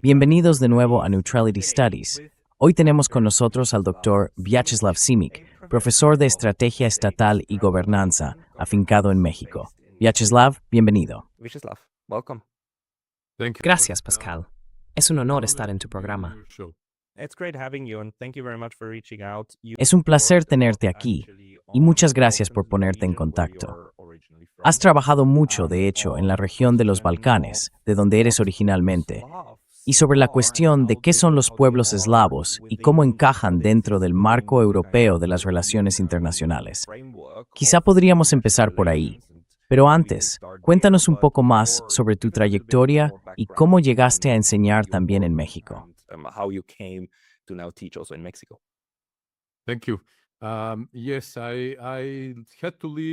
Bienvenidos de nuevo a Neutrality Studies. Hoy tenemos con nosotros al Dr. Vyacheslav Simic, profesor de Estrategia Estatal y Gobernanza, afincado en México. Vyacheslav, bienvenido. Gracias, Pascal. Es un honor estar en tu programa. Es un placer tenerte aquí y muchas gracias por ponerte en contacto. Has trabajado mucho, de hecho, en la región de los Balcanes, de donde eres originalmente, y sobre la cuestión de qué son los pueblos eslavos y cómo encajan dentro del marco europeo de las relaciones internacionales. Quizá podríamos empezar por ahí, pero antes, cuéntanos un poco más sobre tu trayectoria y cómo llegaste a enseñar también en México.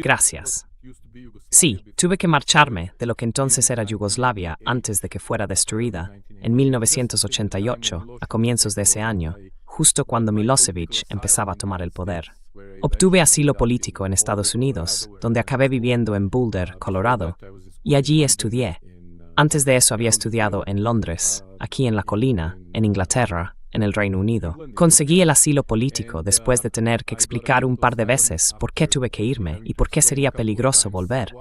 Gracias. Sí, tuve que marcharme de lo que entonces era Yugoslavia antes de que fuera destruida, en 1988, a comienzos de ese año, justo cuando Milosevic empezaba a tomar el poder. Obtuve asilo político en Estados Unidos, donde acabé viviendo en Boulder, Colorado, y allí estudié. Antes de eso había estudiado en Londres, aquí en la colina, en Inglaterra, en el Reino Unido. Conseguí el asilo político después de tener que explicar un par de veces por qué tuve que irme y por qué sería peligroso volver.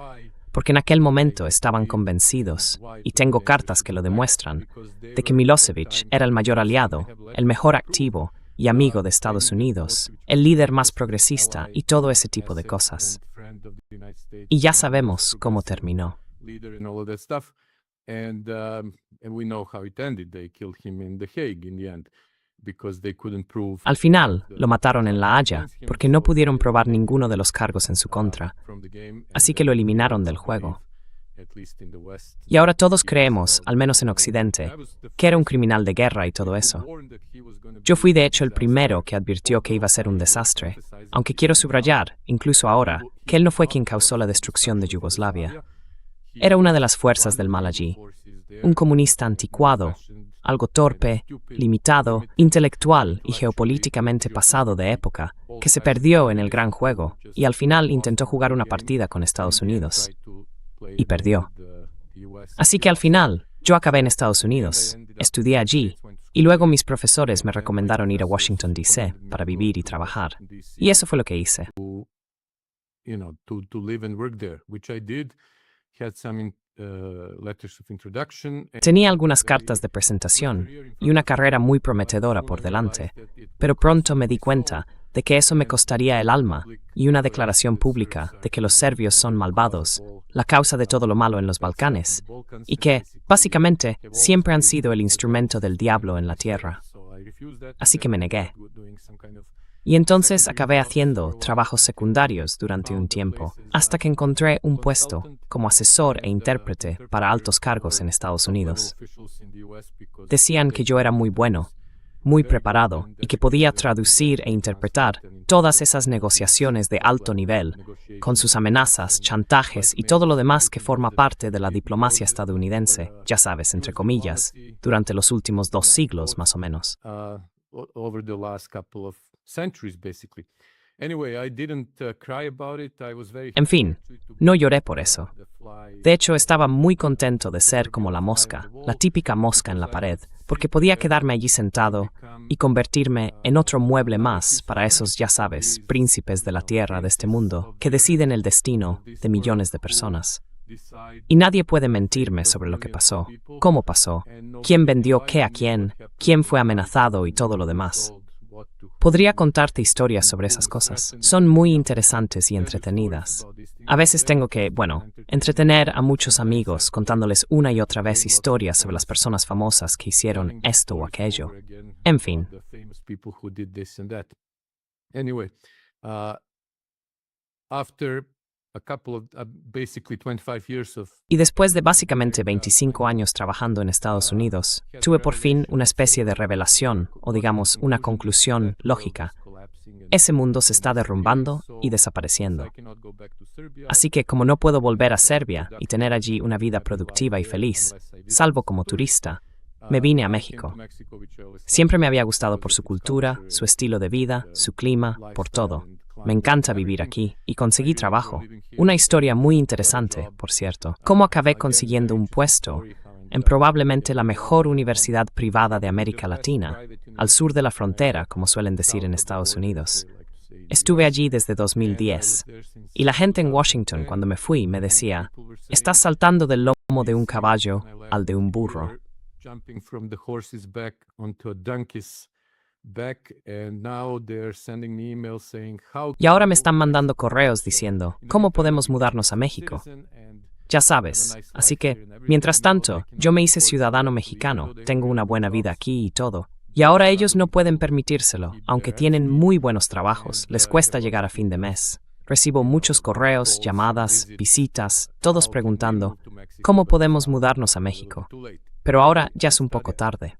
Porque en aquel momento estaban convencidos, y tengo cartas que lo demuestran, de que Milosevic era el mayor aliado, el mejor activo y amigo de Estados Unidos, el líder más progresista y todo ese tipo de cosas. Y ya sabemos cómo terminó. Al final, lo mataron en La Haya, porque no pudieron probar ninguno de los cargos en su contra, así que lo eliminaron del juego. Y ahora todos creemos, al menos en Occidente, que era un criminal de guerra y todo eso. Yo fui de hecho el primero que advirtió que iba a ser un desastre, aunque quiero subrayar, incluso ahora, que él no fue quien causó la destrucción de Yugoslavia. Era una de las fuerzas del mal allí, un comunista anticuado, algo torpe, limitado, intelectual y geopolíticamente pasado de época, que se perdió en el gran juego y al final intentó jugar una partida con Estados Unidos. Y perdió. Así que al final, yo acabé en Estados Unidos, estudié allí, y luego mis profesores me recomendaron ir a Washington, D.C. para vivir y trabajar. Y eso fue lo que hice. Tenía algunas cartas de presentación y una carrera muy prometedora por delante, pero pronto me di cuenta de que eso me costaría el alma y una declaración pública de que los serbios son malvados, la causa de todo lo malo en los Balcanes, y que, básicamente, siempre han sido el instrumento del diablo en la tierra. Así que me negué. Y entonces acabé haciendo trabajos secundarios durante un tiempo, hasta que encontré un puesto como asesor e intérprete para altos cargos en Estados Unidos. Decían que yo era muy bueno, muy preparado, y que podía traducir e interpretar todas esas negociaciones de alto nivel, con sus amenazas, chantajes y todo lo demás que forma parte de la diplomacia estadounidense, ya sabes, entre comillas, durante los últimos 2 siglos más o menos. En fin, no lloré por eso. De hecho, estaba muy contento de ser como la mosca, la típica mosca en la pared, porque podía quedarme allí sentado y convertirme en otro mueble más para esos, ya sabes, príncipes de la tierra de este mundo, que deciden el destino de millones de personas. Y nadie puede mentirme sobre lo que pasó, cómo pasó, quién vendió qué a quién fue amenazado y todo lo demás. Podría contarte historias sobre esas cosas. Son muy interesantes y entretenidas. A veces tengo que, entretener a muchos amigos contándoles una y otra vez historias sobre las personas famosas que hicieron esto o aquello. En fin. Y después de básicamente 25 años trabajando en Estados Unidos, tuve por fin una especie de revelación, o digamos, una conclusión lógica. Ese mundo se está derrumbando y desapareciendo. Así que, como no puedo volver a Serbia y tener allí una vida productiva y feliz, salvo como turista, me vine a México. Siempre me había gustado por su cultura, su estilo de vida, su clima, por todo. Me encanta vivir aquí y conseguí trabajo. Una historia muy interesante, por cierto. Cómo acabé consiguiendo un puesto en probablemente la mejor universidad privada de América Latina, al sur de la frontera, como suelen decir en Estados Unidos. Estuve allí desde 2010, y la gente en Washington, cuando me fui, me decía, estás saltando del lomo de un caballo al de un burro. Y ahora me están mandando correos diciendo, ¿cómo podemos mudarnos a México? Ya sabes, así que, mientras tanto, yo me hice ciudadano mexicano, tengo una buena vida aquí y todo, y ahora ellos no pueden permitírselo, aunque tienen muy buenos trabajos, les cuesta llegar a fin de mes. Recibo muchos correos, llamadas, visitas, todos preguntando, ¿cómo podemos mudarnos a México? Pero ahora ya es un poco tarde.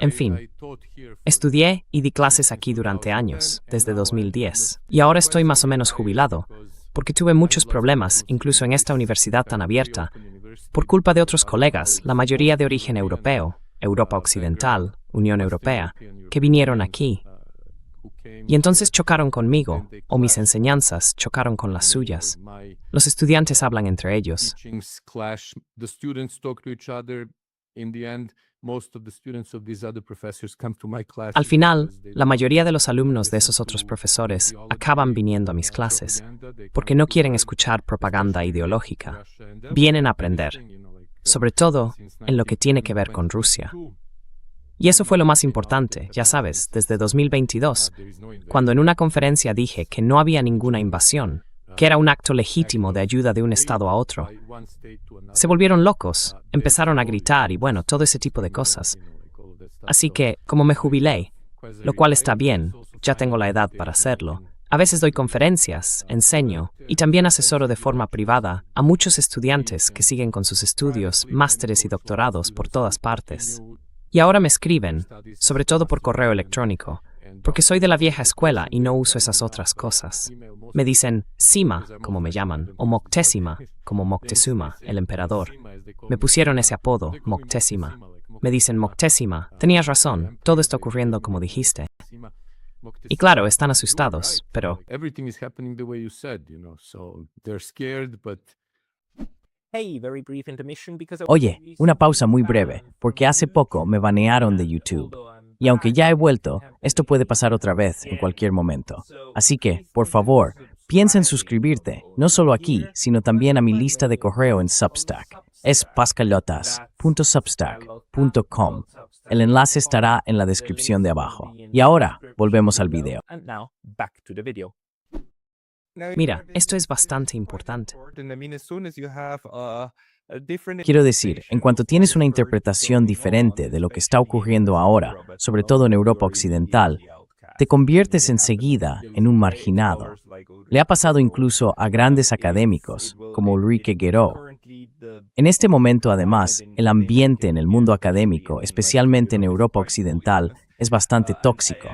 En fin, estudié y di clases aquí durante años, desde 2010, y ahora estoy más o menos jubilado, porque tuve muchos problemas, incluso en esta universidad tan abierta, por culpa de otros colegas, la mayoría de origen europeo, Europa Occidental, Unión Europea, que vinieron aquí. Y entonces chocaron conmigo, o mis enseñanzas chocaron con las suyas. Los estudiantes hablan entre ellos. Al final, la mayoría de los alumnos de esos otros profesores acaban viniendo a mis clases, porque no quieren escuchar propaganda ideológica. Vienen a aprender, sobre todo en lo que tiene que ver con Rusia. Y eso fue lo más importante, ya sabes, desde 2022, cuando en una conferencia dije que no había ninguna invasión, que era un acto legítimo de ayuda de un estado a otro. Se volvieron locos, empezaron a gritar y bueno, todo ese tipo de cosas. Así que, como me jubilé, lo cual está bien, ya tengo la edad para hacerlo, a veces doy conferencias, enseño y también asesoro de forma privada a muchos estudiantes que siguen con sus estudios, másteres y doctorados por todas partes. Y ahora me escriben, sobre todo por correo electrónico, porque soy de la vieja escuela y no uso esas otras cosas. Me dicen Sima, como me llaman, o Moctezuma, como Moctezuma, el emperador. Me pusieron ese apodo, Moctezuma. Me dicen Moctezuma, tenías razón, todo está ocurriendo como dijiste. Y claro, están asustados, pero... Oye, una pausa muy breve, porque hace poco me banearon de YouTube. Y aunque ya he vuelto, esto puede pasar otra vez en cualquier momento. Así que, por favor, piensa en suscribirte, no solo aquí, sino también a mi lista de correo en Substack. Es pascalotas.substack.com. El enlace estará en la descripción de abajo. Y ahora, volvemos al video. Mira, esto es bastante importante. Quiero decir, en cuanto tienes una interpretación diferente de lo que está ocurriendo ahora, sobre todo en Europa Occidental, te conviertes enseguida en un marginado. Le ha pasado incluso a grandes académicos, como Ulrike Guérot. En este momento, además, el ambiente en el mundo académico, especialmente en Europa Occidental, es bastante tóxico.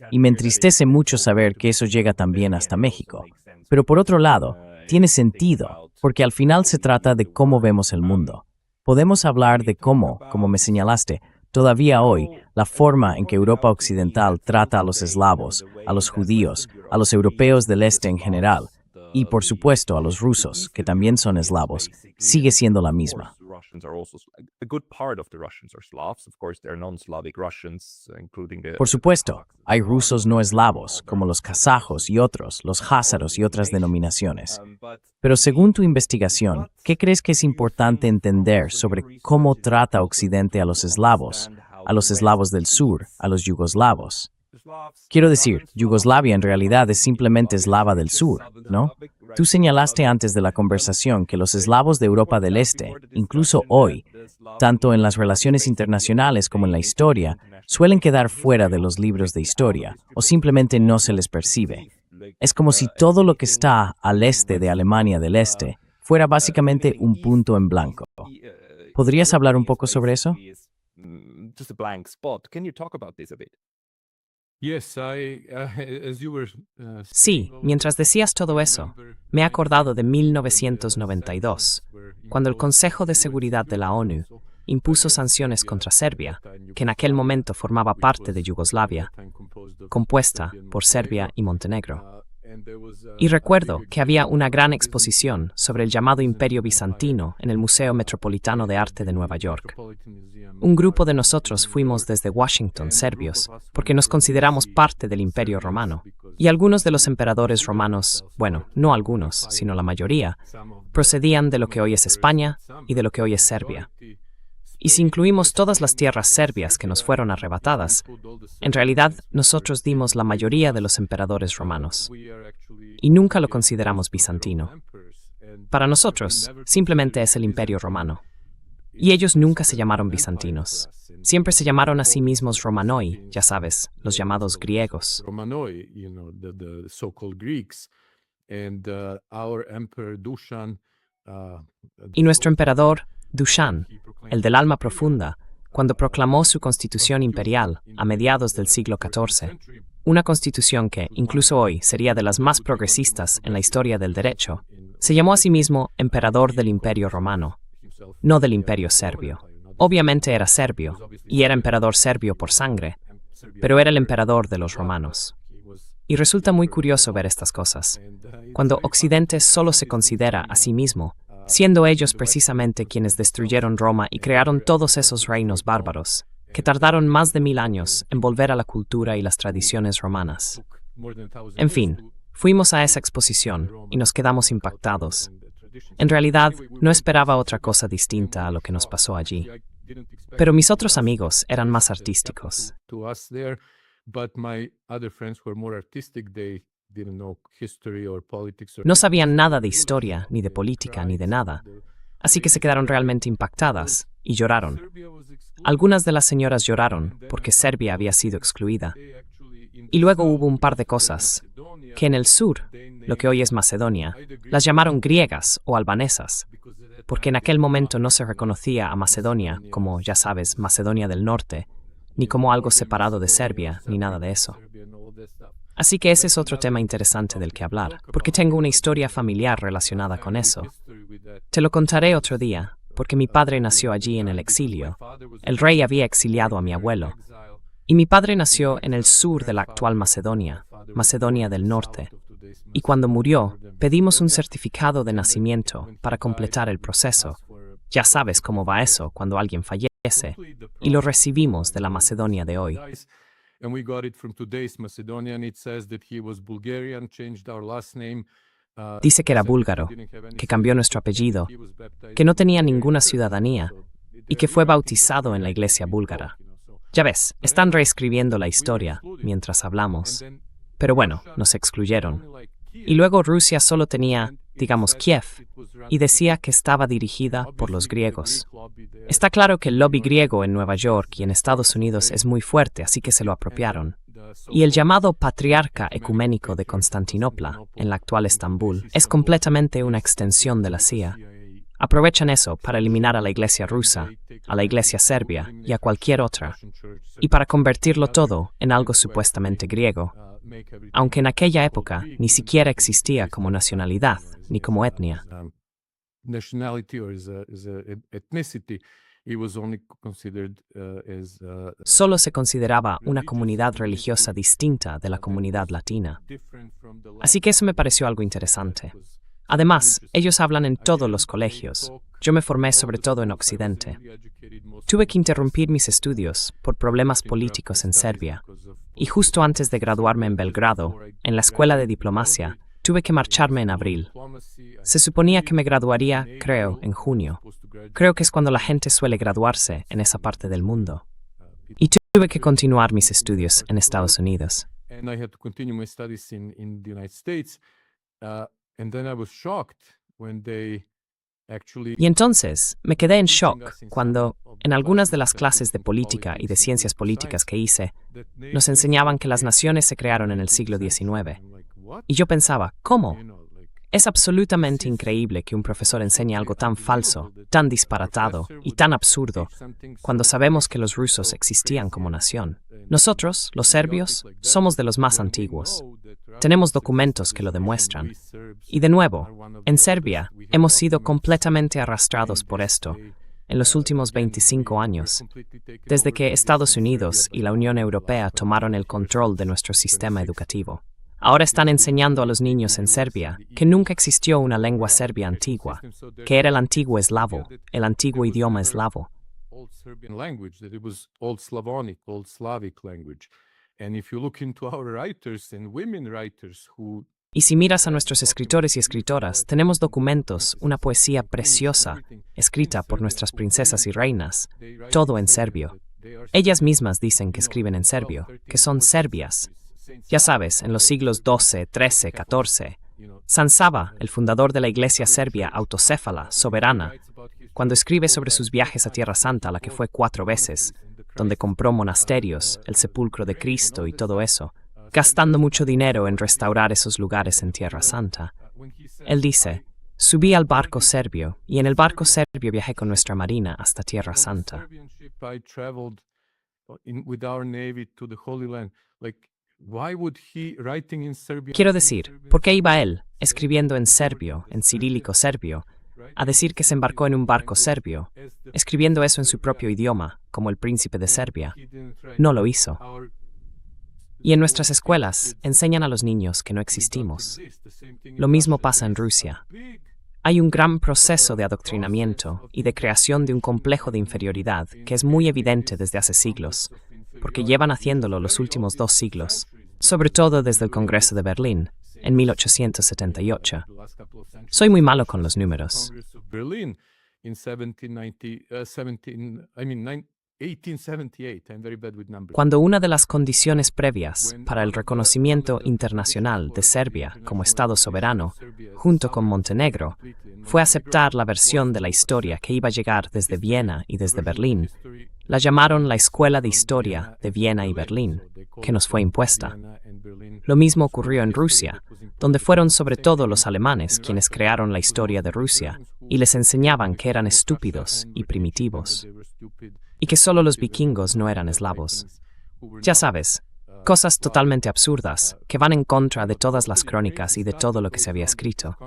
Y me entristece mucho saber que eso llega también hasta México. Pero por otro lado, tiene sentido, porque al final se trata de cómo vemos el mundo. Podemos hablar de cómo, como me señalaste, todavía hoy, la forma en que Europa Occidental trata a los eslavos, a los judíos, a los europeos del este en general, y por supuesto a los rusos, que también son eslavos, sigue siendo la misma. Por supuesto, hay rusos no eslavos, como los kazajos y otros, los házaros y otras denominaciones. Pero según tu investigación, ¿qué crees que es importante entender sobre cómo trata Occidente a los eslavos del sur, a los yugoslavos? Quiero decir, Yugoslavia en realidad es simplemente eslava del sur, ¿no? Tú señalaste antes de la conversación que los eslavos de Europa del Este, incluso hoy, tanto en las relaciones internacionales como en la historia, suelen quedar fuera de los libros de historia, o simplemente no se les percibe. Es como si todo lo que está al este de Alemania del Este fuera básicamente un punto en blanco. ¿Podrías hablar un poco sobre eso? Sí, mientras decías todo eso, me he acordado de 1992, cuando el Consejo de Seguridad de la ONU impuso sanciones contra Serbia, que en aquel momento formaba parte de Yugoslavia, compuesta por Serbia y Montenegro. Y recuerdo que había una gran exposición sobre el llamado Imperio Bizantino en el Museo Metropolitano de Arte de Nueva York. Un grupo de nosotros fuimos desde Washington, serbios, porque nos consideramos parte del Imperio Romano. Y algunos de los emperadores romanos, bueno, no algunos, sino la mayoría, procedían de lo que hoy es España y de lo que hoy es Serbia. Y si incluimos todas las tierras serbias que nos fueron arrebatadas, en realidad nosotros dimos la mayoría de los emperadores romanos. Y nunca lo consideramos bizantino. Para nosotros, simplemente es el Imperio Romano. Y ellos nunca se llamaron bizantinos. Siempre se llamaron a sí mismos Romanoi, ya sabes, los llamados griegos. Y nuestro emperador, Dushan, el del alma profunda, cuando proclamó su constitución imperial a mediados del siglo XIV, una constitución que, incluso hoy, sería de las más progresistas en la historia del derecho, se llamó a sí mismo emperador del Imperio Romano, no del Imperio Serbio. Obviamente era serbio, y era emperador serbio por sangre, pero era el emperador de los romanos. Y resulta muy curioso ver estas cosas, cuando Occidente solo se considera a sí mismo, siendo ellos precisamente quienes destruyeron Roma y crearon todos esos reinos bárbaros, que tardaron más de 1000 años en volver a la cultura y las tradiciones romanas. En fin, fuimos a esa exposición y nos quedamos impactados. En realidad, no esperaba otra cosa distinta a lo que nos pasó allí. Pero mis otros amigos eran más artísticos. No sabían nada de historia, ni de política, ni de nada, así que se quedaron realmente impactadas y lloraron. Algunas de las señoras lloraron porque Serbia había sido excluida. Y luego hubo un par de cosas, que en el sur, lo que hoy es Macedonia, las llamaron griegas o albanesas, porque en aquel momento no se reconocía a Macedonia como, ya sabes, Macedonia del Norte, ni como algo separado de Serbia, ni nada de eso. Así que ese es otro tema interesante del que hablar, porque tengo una historia familiar relacionada con eso. Te lo contaré otro día, porque mi padre nació allí en el exilio. El rey había exiliado a mi abuelo. Y mi padre nació en el sur de la actual Macedonia, Macedonia del Norte. Y cuando murió, pedimos un certificado de nacimiento para completar el proceso. Ya sabes cómo va eso cuando alguien fallece. Y lo recibimos de la Macedonia de hoy. Dice que era búlgaro, que cambió nuestro apellido, que no tenía ninguna ciudadanía y que fue bautizado en la iglesia búlgara. Ya ves, están reescribiendo la historia mientras hablamos. Pero bueno, nos excluyeron. Y luego Rusia solo tenía, digamos, Kiev, y decía que estaba dirigida por los griegos. Está claro que el lobby griego en Nueva York y en Estados Unidos es muy fuerte, así que se lo apropiaron. Y el llamado Patriarca Ecuménico de Constantinopla, en la actual Estambul, es completamente una extensión de la CIA. Aprovechan eso para eliminar a la iglesia rusa, a la iglesia serbia y a cualquier otra, y para convertirlo todo en algo supuestamente griego, aunque en aquella época ni siquiera existía como nacionalidad ni como etnia. Solo se consideraba una comunidad religiosa distinta de la comunidad latina. Así que eso me pareció algo interesante. Además, ellos hablan en todos los colegios. Yo me formé sobre todo en Occidente. Tuve que interrumpir mis estudios por problemas políticos en Serbia. Y justo antes de graduarme en Belgrado, en la escuela de diplomacia, tuve que marcharme en abril. Se suponía que me graduaría, creo, en junio. Creo que es cuando la gente suele graduarse en esa parte del mundo. Y tuve que continuar mis estudios en Estados Unidos. Y entonces me quedé en shock cuando, en algunas de las clases de política y de ciencias políticas que hice, nos enseñaban que las naciones se crearon en el siglo XIX. Y yo pensaba, ¿cómo? Es absolutamente increíble que un profesor enseñe algo tan falso, tan disparatado y tan absurdo, cuando sabemos que los rusos existían como nación. Nosotros, los serbios, somos de los más antiguos. Tenemos documentos que lo demuestran. Y de nuevo, en Serbia, hemos sido completamente arrastrados por esto en los últimos 25 años, desde que Estados Unidos y la Unión Europea tomaron el control de nuestro sistema educativo. Ahora están enseñando a los niños en Serbia que nunca existió una lengua serbia antigua, que era el antiguo eslavo, el antiguo idioma eslavo. Y si miras a nuestros escritores y escritoras, tenemos documentos, una poesía preciosa, escrita por nuestras princesas y reinas, todo en serbio. Ellas mismas dicen que escriben en serbio, que son serbias. Ya sabes, en los siglos XII, XIII, XIV, San Sava, el fundador de la iglesia serbia autocéfala, soberana, cuando escribe sobre sus viajes a Tierra Santa, a la que fue 4 veces, donde compró monasterios, el sepulcro de Cristo y todo eso, gastando mucho dinero en restaurar esos lugares en Tierra Santa. Él dice, subí al barco serbio y en el barco serbio viajé con nuestra marina hasta Tierra Santa. Quiero decir, ¿por qué iba él, escribiendo en serbio, en cirílico serbio, a decir que se embarcó en un barco serbio, escribiendo eso en su propio idioma, como el príncipe de Serbia? No lo hizo. Y en nuestras escuelas enseñan a los niños que no existimos. Lo mismo pasa en Rusia. Hay un gran proceso de adoctrinamiento y de creación de un complejo de inferioridad que es muy evidente desde hace siglos, porque llevan haciéndolo los últimos 2 siglos, sobre todo desde el Congreso de Berlín, en 1878. Soy muy malo con los números. Cuando una de las condiciones previas para el reconocimiento internacional de Serbia como Estado soberano, junto con Montenegro, fue aceptar la versión de la historia que iba a llegar desde Viena y desde Berlín, la llamaron la Escuela de Historia de Viena y Berlín, que nos fue impuesta. Lo mismo ocurrió en Rusia, donde fueron sobre todo los alemanes quienes crearon la historia de Rusia y les enseñaban que eran estúpidos y primitivos, y que solo los vikingos no eran eslavos. Ya sabes, cosas totalmente absurdas que van en contra de todas las crónicas y de todo lo que se había escrito.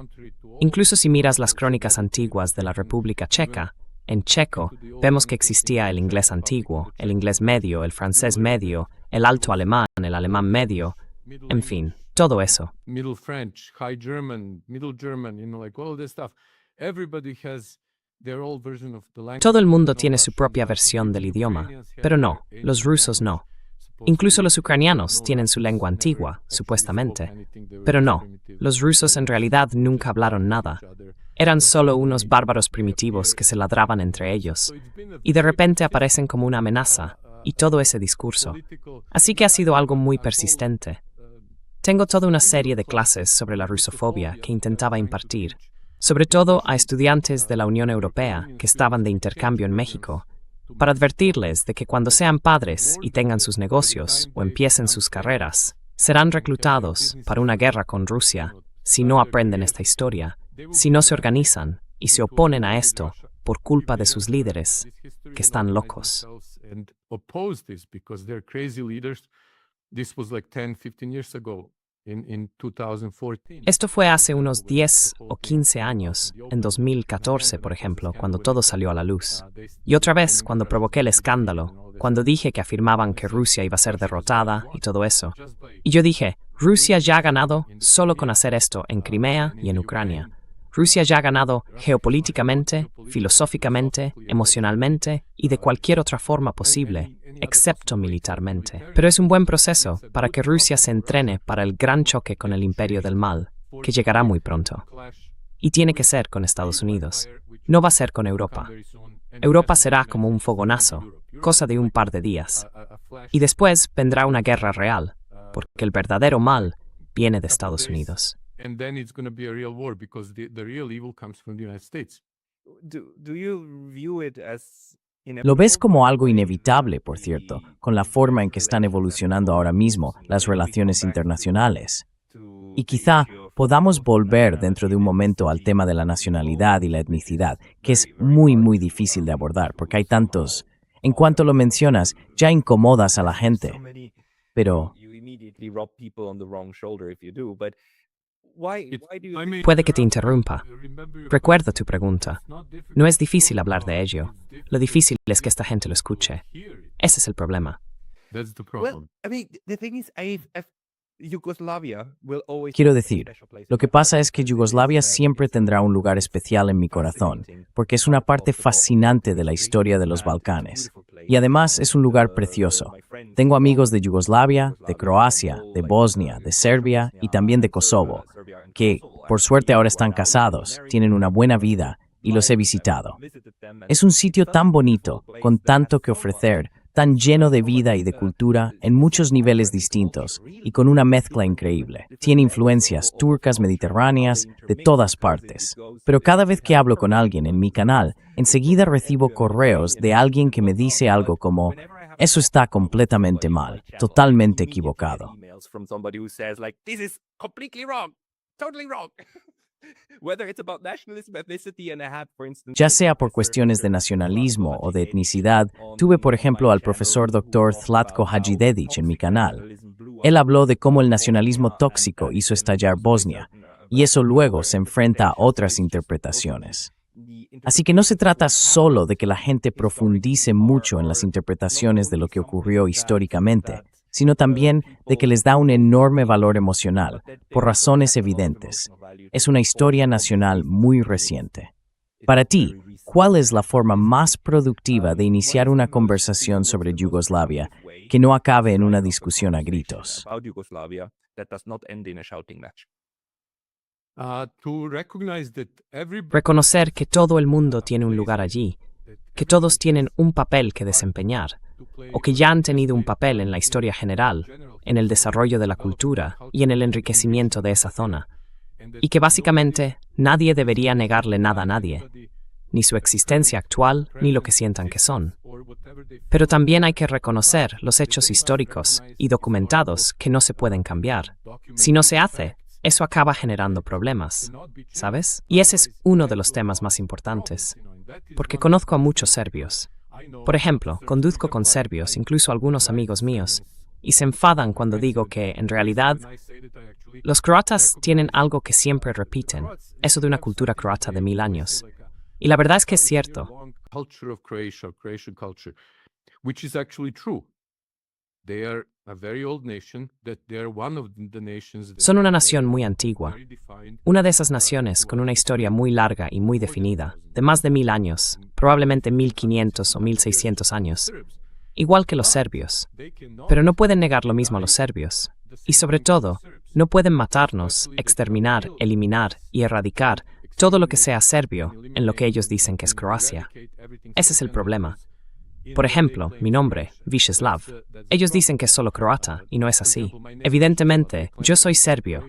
Incluso si miras las crónicas antiguas de la República Checa, en checo vemos que existía el inglés antiguo, el inglés medio, el francés medio, el alto alemán, el alemán medio, en fin, todo eso. Todo el mundo tiene su propia versión del idioma, pero no, los rusos no. Incluso los ucranianos tienen su lengua antigua, supuestamente. Pero no, los rusos en realidad nunca hablaron nada. Eran solo unos bárbaros primitivos que se ladraban entre ellos. Y de repente aparecen como una amenaza, y todo ese discurso. Así que ha sido algo muy persistente. Tengo toda una serie de clases sobre la rusofobia que intentaba impartir, sobre todo a estudiantes de la Unión Europea que estaban de intercambio en México, para advertirles de que cuando sean padres y tengan sus negocios o empiecen sus carreras, serán reclutados para una guerra con Rusia si no aprenden esta historia, si no se organizan y se oponen a esto por culpa de sus líderes, que están locos. Esto fue hace unos 10 o 15 años, en 2014, por ejemplo, cuando todo salió a la luz. Y otra vez, cuando provoqué el escándalo, cuando dije que afirmaban que Rusia iba a ser derrotada y todo eso. Y yo dije, Rusia ya ha ganado solo con hacer esto en Crimea y en Ucrania. Rusia ya ha ganado geopolíticamente, filosóficamente, emocionalmente y de cualquier otra forma posible, excepto militarmente. Pero es un buen proceso para que Rusia se entrene para el gran choque con el imperio del mal, que llegará muy pronto. Y tiene que ser con Estados Unidos. No va a ser con Europa. Europa será como un fogonazo, cosa de un par de días. Y después vendrá una guerra real, porque el verdadero mal viene de Estados Unidos. And then it's going to be a real war because the real evil comes from the United States. Do you view it as Lo ves como algo inevitable, por cierto, con la forma en que están evolucionando ahora mismo las relaciones internacionales. Y quizá podamos volver dentro de un momento al tema de la nacionalidad y la etnicidad, que es muy, muy difícil de abordar, porque hay tantos. En cuanto lo mencionas, ya incomodas a la gente. Pero puede que te interrumpa. Recuerda tu pregunta. No es difícil hablar de ello. Lo difícil es que esta gente lo escuche. Ese es el problema. Yugoslavia will always Quiero have a decir, special place lo in que my pasa heart es que because Yugoslavia it's, siempre it's a tendrá un lugar especial en mi corazón, porque es una parte fascinante de la historia de los Balcanes. Y además es un lugar precioso. Tengo amigos de Yugoslavia, de Croacia, de Bosnia, de Serbia y también de Kosovo, que, por suerte ahora están casados, tienen una buena vida y los he visitado. Es un sitio tan bonito, con tanto que ofrecer, tan lleno de vida y de cultura en muchos niveles distintos y con una mezcla increíble. Tiene influencias turcas, mediterráneas, de todas partes. Pero cada vez que hablo con alguien en mi canal, enseguida recibo correos de alguien que me dice algo como: eso está completamente mal, totalmente equivocado. Ya sea por cuestiones de nacionalismo o de etnicidad, tuve por ejemplo al profesor Dr. Zlatko Hajidedic en mi canal. Él habló de cómo el nacionalismo tóxico hizo estallar Bosnia, y eso luego se enfrenta a otras interpretaciones. Así que no se trata solo de que la gente profundice mucho en las interpretaciones de lo que ocurrió históricamente, sino también de que les da un enorme valor emocional, por razones evidentes. Es una historia nacional muy reciente. Para ti, ¿cuál es la forma más productiva de iniciar una conversación sobre Yugoslavia que no acabe en una discusión a gritos? Reconocer que todo el mundo tiene un lugar allí, que todos tienen un papel que desempeñar, o que ya han tenido un papel en la historia general, en el desarrollo de la cultura y en el enriquecimiento de esa zona, y que básicamente nadie debería negarle nada a nadie, ni su existencia actual, ni lo que sientan que son. Pero también hay que reconocer los hechos históricos y documentados que no se pueden cambiar. Si no se hace, eso acaba generando problemas, ¿sabes? Y ese es uno de los temas más importantes, porque conozco a muchos serbios. Por ejemplo, conduzco con serbios, incluso algunos amigos míos, y se enfadan cuando digo que, en realidad, los croatas tienen algo que siempre repiten, eso de una cultura croata de 1000 años. Y la verdad es que es cierto. Son una nación muy antigua, una de esas naciones con una historia muy larga y muy definida, de más de 1000 años, probablemente 1500 o 1600 años, igual que los serbios. Pero no pueden negar lo mismo a los serbios. Y sobre todo, no pueden matarnos, exterminar, eliminar y erradicar todo lo que sea serbio en lo que ellos dicen que es Croacia. Ese es el problema. Por ejemplo, mi nombre, Visheslav. Ellos dicen que es solo croata, y no es así. Evidentemente, yo soy serbio,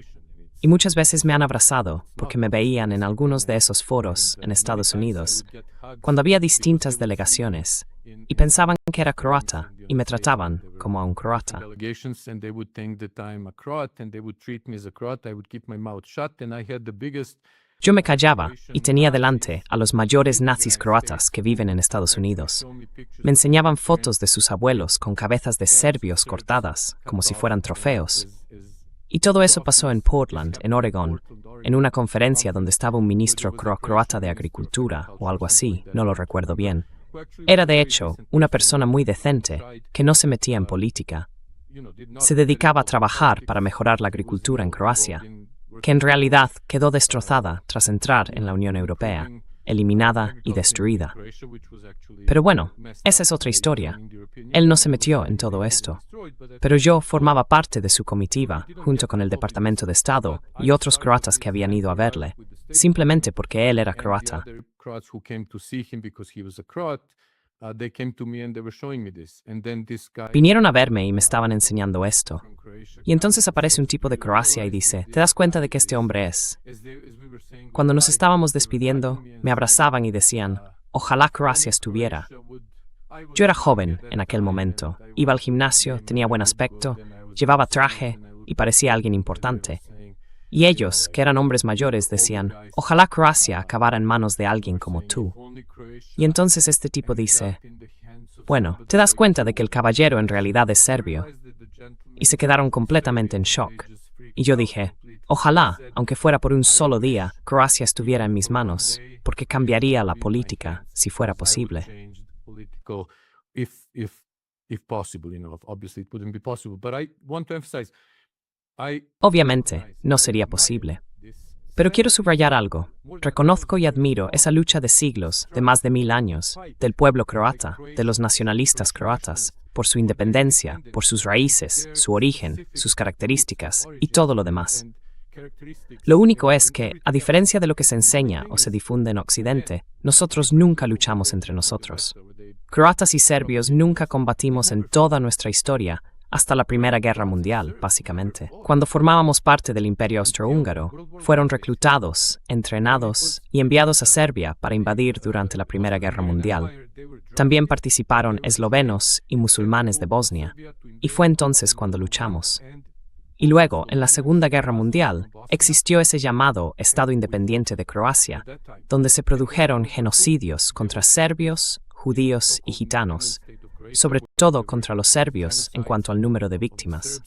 y muchas veces me han abrazado porque me veían en algunos de esos foros en Estados Unidos, cuando había distintas delegaciones, y pensaban que era croata, y me trataban como a un croata. Yo me callaba y tenía delante a los mayores nazis croatas que viven en Estados Unidos. Me enseñaban fotos de sus abuelos con cabezas de serbios cortadas, como si fueran trofeos. Y todo eso pasó en Portland, en Oregón, en una conferencia donde estaba un ministro croata de Agricultura, o algo así, no lo recuerdo bien. Era de hecho una persona muy decente, que no se metía en política. Se dedicaba a trabajar para mejorar la agricultura en Croacia, que en realidad quedó destrozada tras entrar en la Unión Europea, eliminada y destruida. Pero bueno, esa es otra historia. Él no se metió en todo esto. Pero yo formaba parte de su comitiva, junto con el Departamento de Estado y otros croatas que habían ido a verle, simplemente porque él era croata. Vinieron a verme y me estaban enseñando esto. Y entonces aparece un tipo de Croacia y dice: ¿te das cuenta de que este hombre es? Cuando nos estábamos despidiendo, me abrazaban y decían: ojalá Croacia estuviera. Yo era joven en aquel momento, iba al gimnasio, tenía buen aspecto, llevaba traje y parecía alguien importante. Y ellos, que eran hombres mayores, decían: ojalá Croacia acabara en manos de alguien como tú. Y entonces este tipo dice: bueno, ¿te das cuenta de que el caballero en realidad es serbio? Y se quedaron completamente en shock. Y yo dije: ojalá, aunque fuera por un solo día, Croacia estuviera en mis manos, porque cambiaría la política, si fuera posible. Obviamente, no sería posible. Pero quiero subrayar algo. Reconozco y admiro esa lucha de siglos, de más de 1000 años, del pueblo croata, de los nacionalistas croatas, por su independencia, por sus raíces, su origen, sus características y todo lo demás. Lo único es que, a diferencia de lo que se enseña o se difunde en Occidente, nosotros nunca luchamos entre nosotros. Croatas y serbios nunca combatimos en toda nuestra historia, hasta la Primera Guerra Mundial, básicamente. Cuando formábamos parte del Imperio Austrohúngaro, fueron reclutados, entrenados y enviados a Serbia para invadir durante la Primera Guerra Mundial. También participaron eslovenos y musulmanes de Bosnia, y fue entonces cuando luchamos. Y luego, en la Segunda Guerra Mundial, existió ese llamado Estado Independiente de Croacia, donde se produjeron genocidios contra serbios, judíos y gitanos, sobre todo contra los serbios en cuanto al número de víctimas.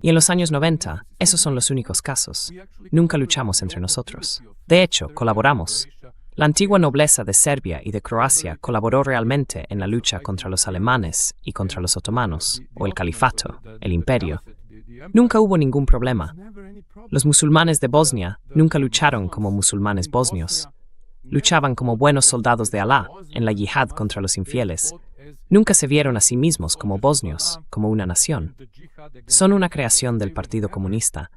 Y en los años 90, esos son los únicos casos. Nunca luchamos entre nosotros. De hecho, colaboramos. La antigua nobleza de Serbia y de Croacia colaboró realmente en la lucha contra los alemanes y contra los otomanos, o el califato, el imperio. Nunca hubo ningún problema. Los musulmanes de Bosnia nunca lucharon como musulmanes bosnios. Luchaban como buenos soldados de Alá en la yihad contra los infieles. Nunca se vieron a sí mismos como bosnios, como una nación. Son una creación del Partido Comunista,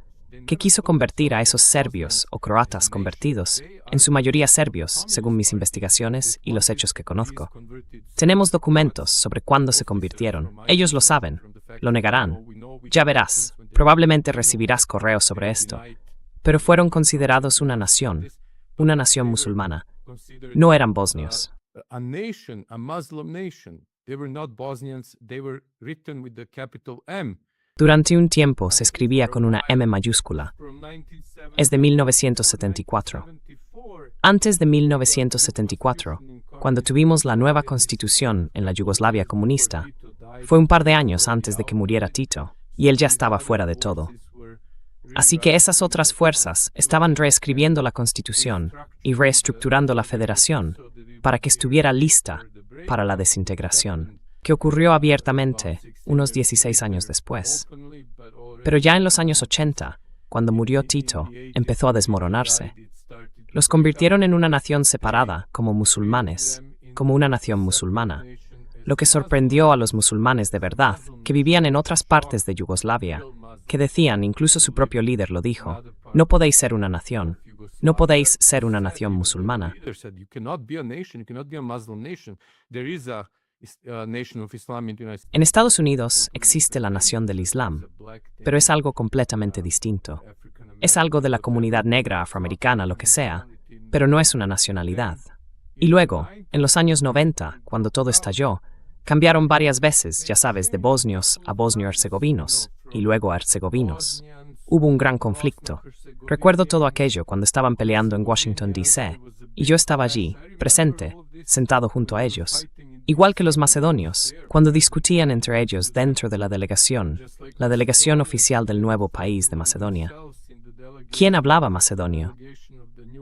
que quiso convertir a esos serbios o croatas convertidos, en su mayoría serbios, según mis investigaciones y los hechos que conozco. Tenemos documentos sobre cuándo se convirtieron. Ellos lo saben. Lo negarán. Ya verás. Probablemente recibirás correos sobre esto. Pero fueron considerados una nación musulmana. No eran bosnios. Durante un tiempo se escribía con una M mayúscula. Es de 1974. Antes de 1974, cuando tuvimos la nueva constitución en la Yugoslavia comunista, fue un par de años antes de que muriera Tito, y él ya estaba fuera de todo. Así que esas otras fuerzas estaban reescribiendo la constitución y reestructurando la federación para que estuviera lista para la desintegración, que ocurrió abiertamente unos 16 años después. Pero ya en los años 80, cuando murió Tito, empezó a desmoronarse. Los convirtieron en una nación separada, como musulmanes, como una nación musulmana, lo que sorprendió a los musulmanes de verdad, que vivían en otras partes de Yugoslavia, que decían, incluso su propio líder lo dijo, no podéis ser una nación, no podéis ser una nación musulmana. En Estados Unidos existe la nación del Islam, pero es algo completamente distinto. Es algo de la comunidad negra, afroamericana, lo que sea, pero no es una nacionalidad. Y luego, en los años 90, cuando todo estalló, cambiaron varias veces, ya sabes, de bosnios a bosnio-herzegovinos, y luego a herzegovinos. Hubo un gran conflicto. Recuerdo todo aquello cuando estaban peleando en Washington, D.C., y yo estaba allí, presente, sentado junto a ellos. Igual que los macedonios, cuando discutían entre ellos dentro de la delegación oficial del nuevo país de Macedonia. ¿Quién hablaba macedonio?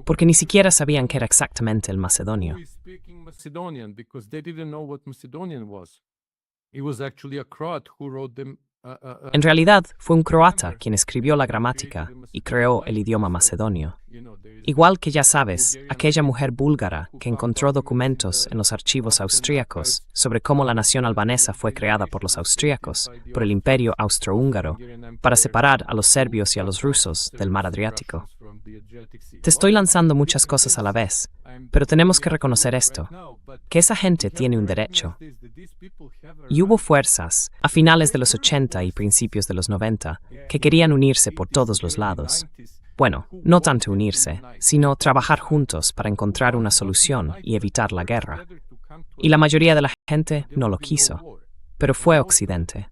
Porque ni siquiera sabían qué era exactamente el macedonio. En realidad, fue un croata quien escribió la gramática y creó el idioma macedonio. Igual que ya sabes, aquella mujer búlgara que encontró documentos en los archivos austríacos sobre cómo la nación albanesa fue creada por los austríacos, por el Imperio Austrohúngaro, para separar a los serbios y a los rusos del mar Adriático. Te estoy lanzando muchas cosas a la vez, pero tenemos que reconocer esto, que esa gente tiene un derecho. Y hubo fuerzas, a finales de los 80 y principios de los 90, que querían unirse por todos los lados. Bueno, no tanto unirse, sino trabajar juntos para encontrar una solución y evitar la guerra. Y la mayoría de la gente no lo quiso, pero fue Occidente.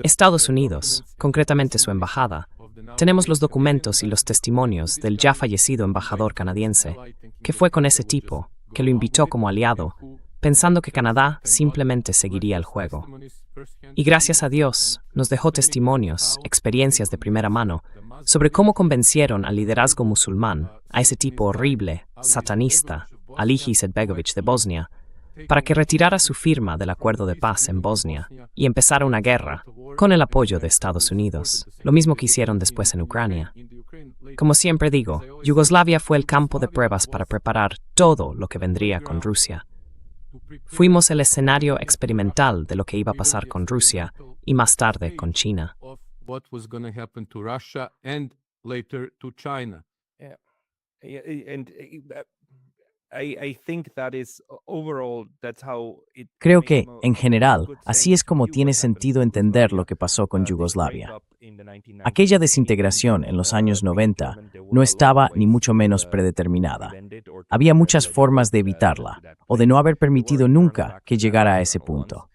Estados Unidos, concretamente su embajada, tenemos los documentos y los testimonios del ya fallecido embajador canadiense, que fue con ese tipo, que lo invitó como aliado, pensando que Canadá simplemente seguiría el juego. Y gracias a Dios, nos dejó testimonios, experiencias de primera mano, sobre cómo convencieron al liderazgo musulmán, a ese tipo horrible, satanista, Alija Izetbegović de Bosnia, para que retirara su firma del acuerdo de paz en Bosnia y empezara una guerra, con el apoyo de Estados Unidos, lo mismo que hicieron después en Ucrania. Como siempre digo, Yugoslavia fue el campo de pruebas para preparar todo lo que vendría con Rusia. Fuimos el escenario experimental de lo que iba a pasar con Rusia y más tarde con China. Creo que, en general, así es como tiene sentido entender lo que pasó con Yugoslavia. Aquella desintegración en los años 90 no estaba ni mucho menos predeterminada. Había muchas formas de evitarla, o de no haber permitido nunca que llegara a ese punto.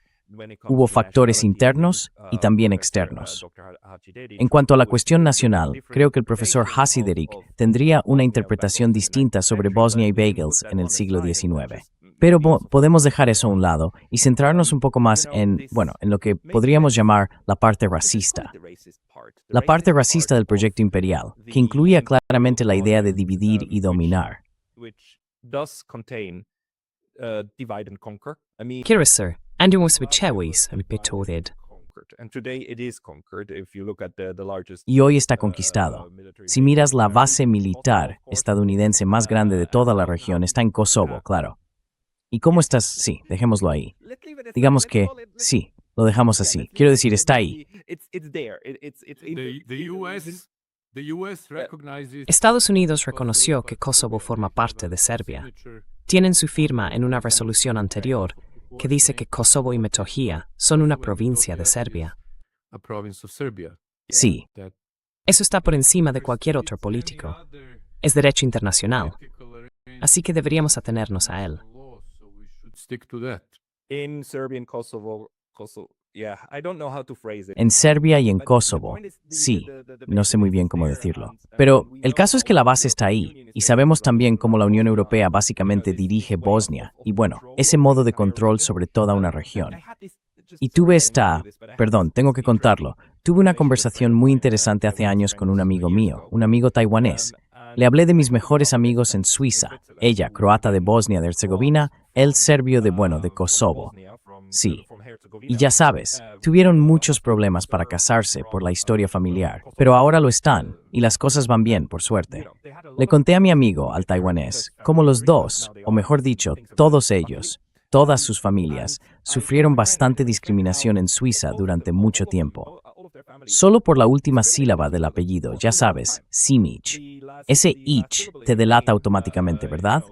Hubo factores internos y también externos. En cuanto a la cuestión nacional, creo que el profesor Hasiderik tendría una interpretación distinta sobre Bosnia y Bagels en el siglo XIX. Pero podemos dejar eso a un lado y centrarnos un poco más en lo que podríamos llamar la parte racista. La parte racista del proyecto imperial, que incluía claramente la idea de dividir y dominar. Kirasir, Andrew Musvichewis, Petodid. Y hoy está conquistado. Si miras la base militar estadounidense más grande de toda la región, está en Kosovo, claro. ¿Y cómo estás? Sí, dejémoslo ahí. Digamos que sí, lo dejamos así. Quiero decir, está ahí. Estados Unidos reconoció que Kosovo forma parte de Serbia. Tienen su firma en una resolución anterior que dice que Kosovo y Metohija son una provincia de Serbia. Sí. Eso está por encima de cualquier otro político. Es derecho internacional. Así que deberíamos atenernos a él. En Serbia y en Kosovo, sí, no sé muy bien cómo decirlo. Pero el caso es que la base está ahí, y sabemos también cómo la Unión Europea básicamente dirige Bosnia, y ese modo de control sobre toda una región. Y tengo que contarlo, tuve una conversación muy interesante hace años con un amigo mío, un amigo taiwanés. Le hablé de mis mejores amigos en Suiza, ella croata de Bosnia de Herzegovina, él serbio de Kosovo. Sí. Y ya sabes, tuvieron muchos problemas para casarse por la historia familiar, pero ahora lo están, y las cosas van bien, por suerte. Le conté a mi amigo, al taiwanés, cómo los dos, o mejor dicho, todos ellos, todas sus familias, sufrieron bastante discriminación en Suiza durante mucho tiempo. Solo por la última sílaba del apellido, ya sabes, Simic. Ese ich te delata automáticamente, ¿verdad?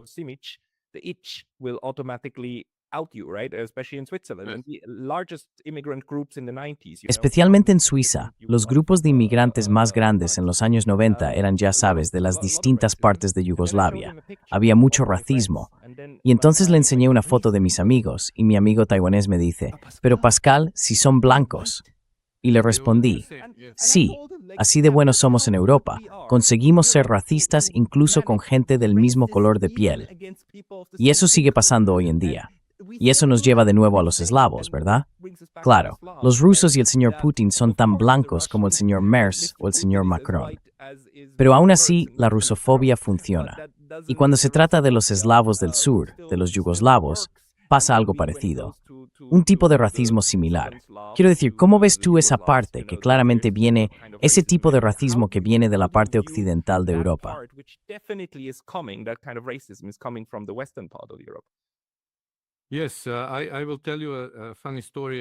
Especialmente en Suiza, los grupos de inmigrantes más grandes en los años 90 eran, ya sabes, de las distintas partes de Yugoslavia. Había mucho racismo. Y entonces le enseñé una foto de mis amigos, y mi amigo taiwanés me dice, «Pero Pascal, si son blancos». Y le respondí, «Sí, así de buenos somos en Europa. Conseguimos ser racistas incluso con gente del mismo color de piel». Y eso sigue pasando hoy en día. Y eso nos lleva de nuevo a los eslavos, ¿verdad? Claro, los rusos y el señor Putin son tan blancos como el señor Merz o el señor Macron. Pero aún así, la rusofobia funciona. Y cuando se trata de los eslavos del sur, de los yugoslavos, pasa algo parecido. Un tipo de racismo similar. Quiero decir, ¿cómo ves tú esa parte que claramente viene, ese tipo de racismo que viene de la parte occidental de Europa?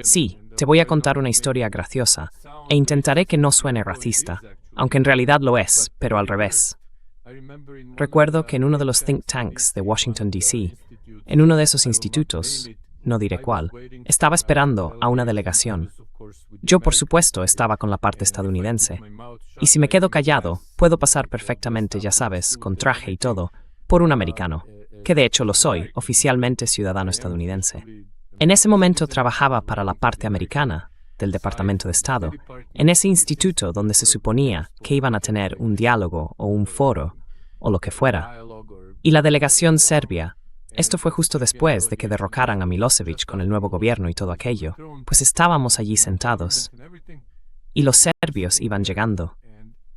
Sí, te voy a contar una historia graciosa, e intentaré que no suene racista, aunque en realidad lo es, pero al revés. Recuerdo que en uno de los think tanks de Washington, D.C., en uno de esos institutos, no diré cuál, estaba esperando a una delegación. Yo, por supuesto, estaba con la parte estadounidense, y si me quedo callado, puedo pasar perfectamente, ya sabes, con traje y todo, por un americano, que de hecho lo soy, oficialmente ciudadano estadounidense. En ese momento trabajaba para la parte americana del Departamento de Estado, en ese instituto donde se suponía que iban a tener un diálogo o un foro, o lo que fuera. Y la delegación serbia, esto fue justo después de que derrocaran a Milosevic con el nuevo gobierno y todo aquello, pues estábamos allí sentados. Y los serbios iban llegando.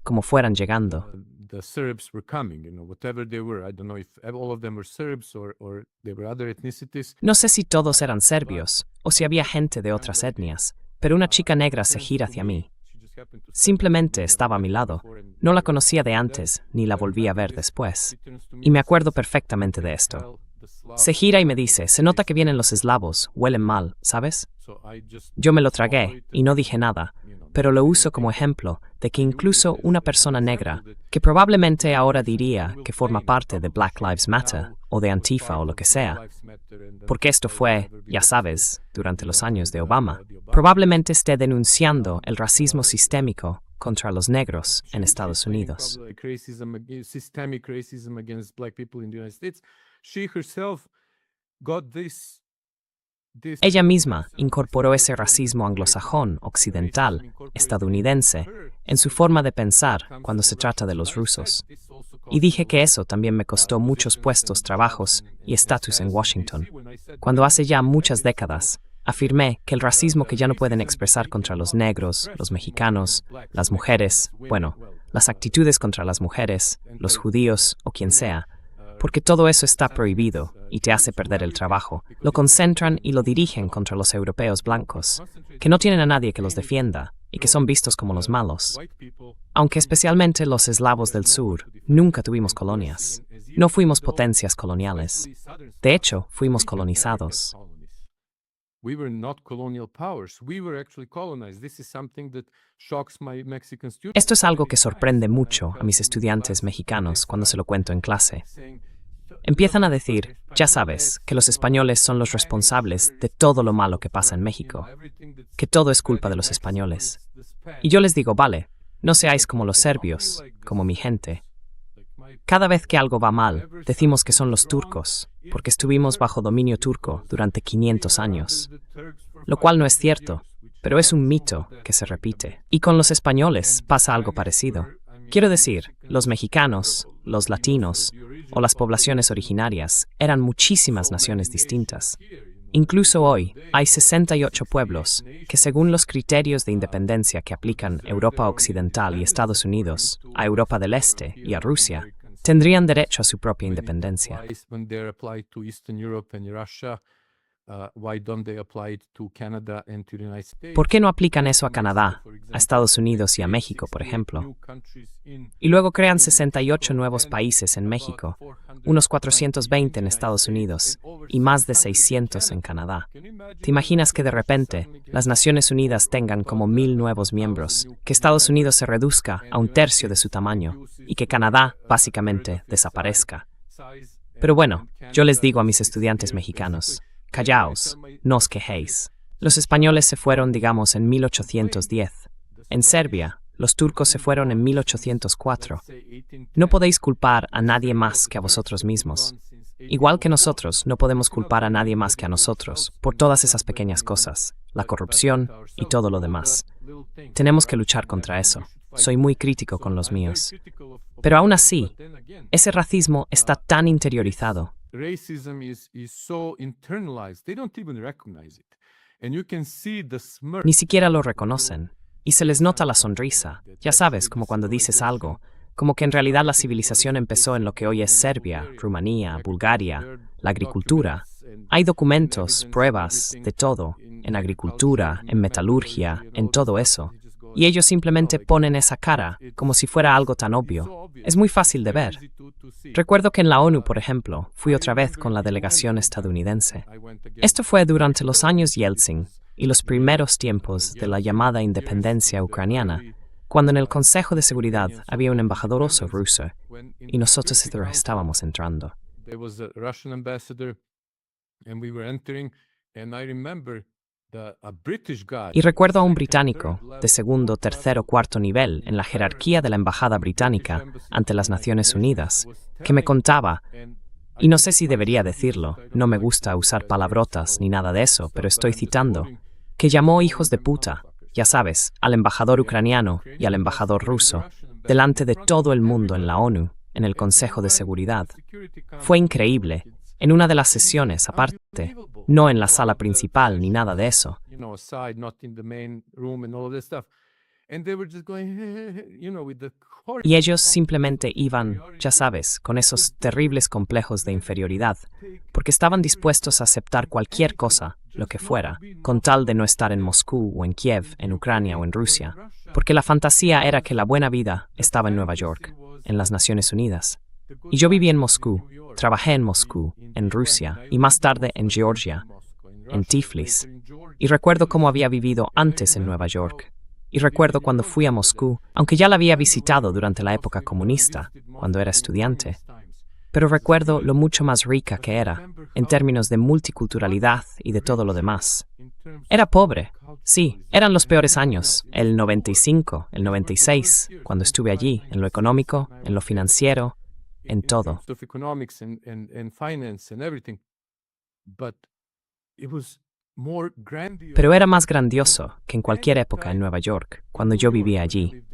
como fueran llegando. The Serbs were coming, whatever they were. I don't know if all of them were Serbs or there were other ethnicities. No sé si todos eran serbios o si había gente de otras etnias, pero una chica negra se gira hacia mí. Simplemente estaba a mi lado. No la conocía de antes, ni la volví a ver después. Y me acuerdo perfectamente de esto. Se gira y me dice, se nota que vienen los eslavos, huelen mal, ¿sabes? Yo me lo tragué y no dije nada, pero lo uso como ejemplo de que incluso una persona negra, que probablemente ahora diría que forma parte de Black Lives Matter o de Antifa o lo que sea, porque esto fue, ya sabes, durante los años de Obama, probablemente esté denunciando el racismo sistémico contra los negros en Estados Unidos. Systemic racism against black people in the United States. She herself got this. Ella misma incorporó ese racismo anglosajón, occidental, estadounidense, en su forma de pensar cuando se trata de los rusos. Y dije que eso también me costó muchos puestos, trabajos y estatus en Washington. Cuando hace ya muchas décadas, afirmé que el racismo que ya no pueden expresar contra los negros, los mexicanos, las mujeres, bueno, las actitudes contra las mujeres, los judíos o quien sea, porque todo eso está prohibido y te hace perder el trabajo, lo concentran y lo dirigen contra los europeos blancos, que no tienen a nadie que los defienda y que son vistos como los malos. Aunque especialmente los eslavos del sur, nunca tuvimos colonias. No fuimos potencias coloniales. De hecho, fuimos colonizados. We were not colonial powers. We were actually colonized. This is something that shocks my Mexican students. Esto es algo que sorprende mucho a mis estudiantes mexicanos cuando se lo cuento en clase. Empiezan a decir, ya sabes, que los españoles son los responsables de todo lo malo que pasa en México, que todo es culpa de los españoles. Y yo les digo, vale, no seáis como los serbios, como mi gente. Cada vez que algo va mal, decimos que son los turcos, porque estuvimos bajo dominio turco durante 500 años. Lo cual no es cierto, pero es un mito que se repite. Y con los españoles pasa algo parecido. Quiero decir, los mexicanos, los latinos o las poblaciones originarias eran muchísimas naciones distintas. Incluso hoy hay 68 pueblos que, según los criterios de independencia que aplican Europa Occidental y Estados Unidos, a Europa del Este y a Rusia, tendrían derecho a su propia independencia. ¿Por qué no aplican eso a Canadá, a Estados Unidos y a México, por ejemplo? Y luego crean 68 nuevos países en México, unos 420 en Estados Unidos y más de 600 en Canadá. ¿Te imaginas que de repente las Naciones Unidas tengan como 1000 nuevos miembros, que Estados Unidos se reduzca a 1/3 de su tamaño y que Canadá básicamente desaparezca? Pero bueno, yo les digo a mis estudiantes mexicanos, callaos, no os quejéis. Los españoles se fueron, digamos, en 1810. En Serbia, los turcos se fueron en 1804. No podéis culpar a nadie más que a vosotros mismos. Igual que nosotros, no podemos culpar a nadie más que a nosotros por todas esas pequeñas cosas, la corrupción y todo lo demás. Tenemos que luchar contra eso. Soy muy crítico con los míos. Pero aún así, ese racismo está tan interiorizado. Ni siquiera lo reconocen. Y se les nota la sonrisa. Ya sabes, como cuando dices algo, como que en realidad la civilización empezó en lo que hoy es Serbia, Rumanía, Bulgaria, la agricultura. Hay documentos, pruebas, de todo, en agricultura, en metalurgia, en todo eso. Y ellos simplemente ponen esa cara, como si fuera algo tan obvio. Es muy fácil de ver. Recuerdo que en la ONU, por ejemplo, fui otra vez con la delegación estadounidense. Esto fue durante los años Yeltsin y los primeros tiempos de la llamada independencia ucraniana, cuando en el Consejo de Seguridad había un embajador ruso y nosotros estábamos entrando. Y recuerdo a un británico de segundo, tercero, cuarto nivel en la jerarquía de la embajada británica ante las Naciones Unidas, que me contaba, y no sé si debería decirlo, no me gusta usar palabrotas ni nada de eso, pero estoy citando, que llamó hijos de puta, ya sabes, al embajador ucraniano y al embajador ruso, delante de todo el mundo en la ONU, en el Consejo de Seguridad. Fue increíble. En una de las sesiones, aparte, no en la sala principal ni nada de eso. and they were just going, with the Y ellos simplemente iban, ya sabes, con esos terribles complejos de inferioridad, porque estaban dispuestos a aceptar cualquier cosa, lo que fuera, con tal de no estar en Moscú o en Kiev, en Ucrania o en Rusia, porque la fantasía era que la buena vida estaba en Nueva York, en las Naciones Unidas. Y yo viví en Moscú, trabajé en Moscú, en Rusia, y más tarde en Georgia, en Tiflis. Y recuerdo cómo había vivido antes en Nueva York. Y recuerdo cuando fui a Moscú, aunque ya la había visitado durante la época comunista, cuando era estudiante. Pero recuerdo lo mucho más rica que era, en términos de multiculturalidad y de todo lo demás. Era pobre, sí, eran los peores años, el 95, el 96, cuando estuve allí, en lo económico, en lo financiero, en todo. Pero era más grandioso que en cualquier época en Nueva York, cuando yo vivía allí.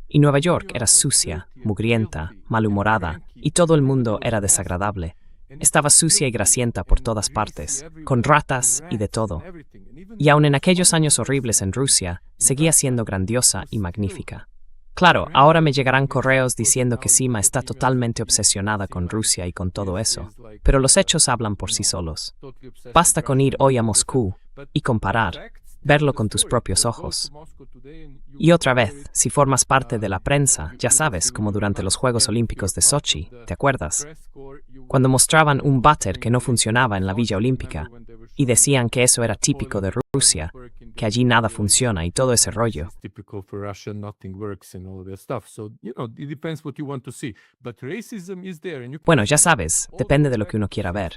Y Nueva York era sucia, mugrienta, malhumorada, y todo el mundo era desagradable. Estaba sucia y grasienta por todas partes, con ratas y de todo. Y aun en aquellos años horribles en Rusia, seguía siendo grandiosa y magnífica. Claro, ahora me llegarán correos diciendo que Sima está totalmente obsesionada con Rusia y con todo eso, pero los hechos hablan por sí solos. Basta con ir hoy a Moscú y comparar, verlo con tus propios ojos. Y otra vez, si formas parte de la prensa, ya sabes, como durante los Juegos Olímpicos de Sochi, ¿te acuerdas? Cuando mostraban un váter que no funcionaba en la Villa Olímpica y decían que eso era típico de Rusia, que allí nada funciona y todo ese rollo. Bueno, ya sabes, depende de lo que uno quiera ver.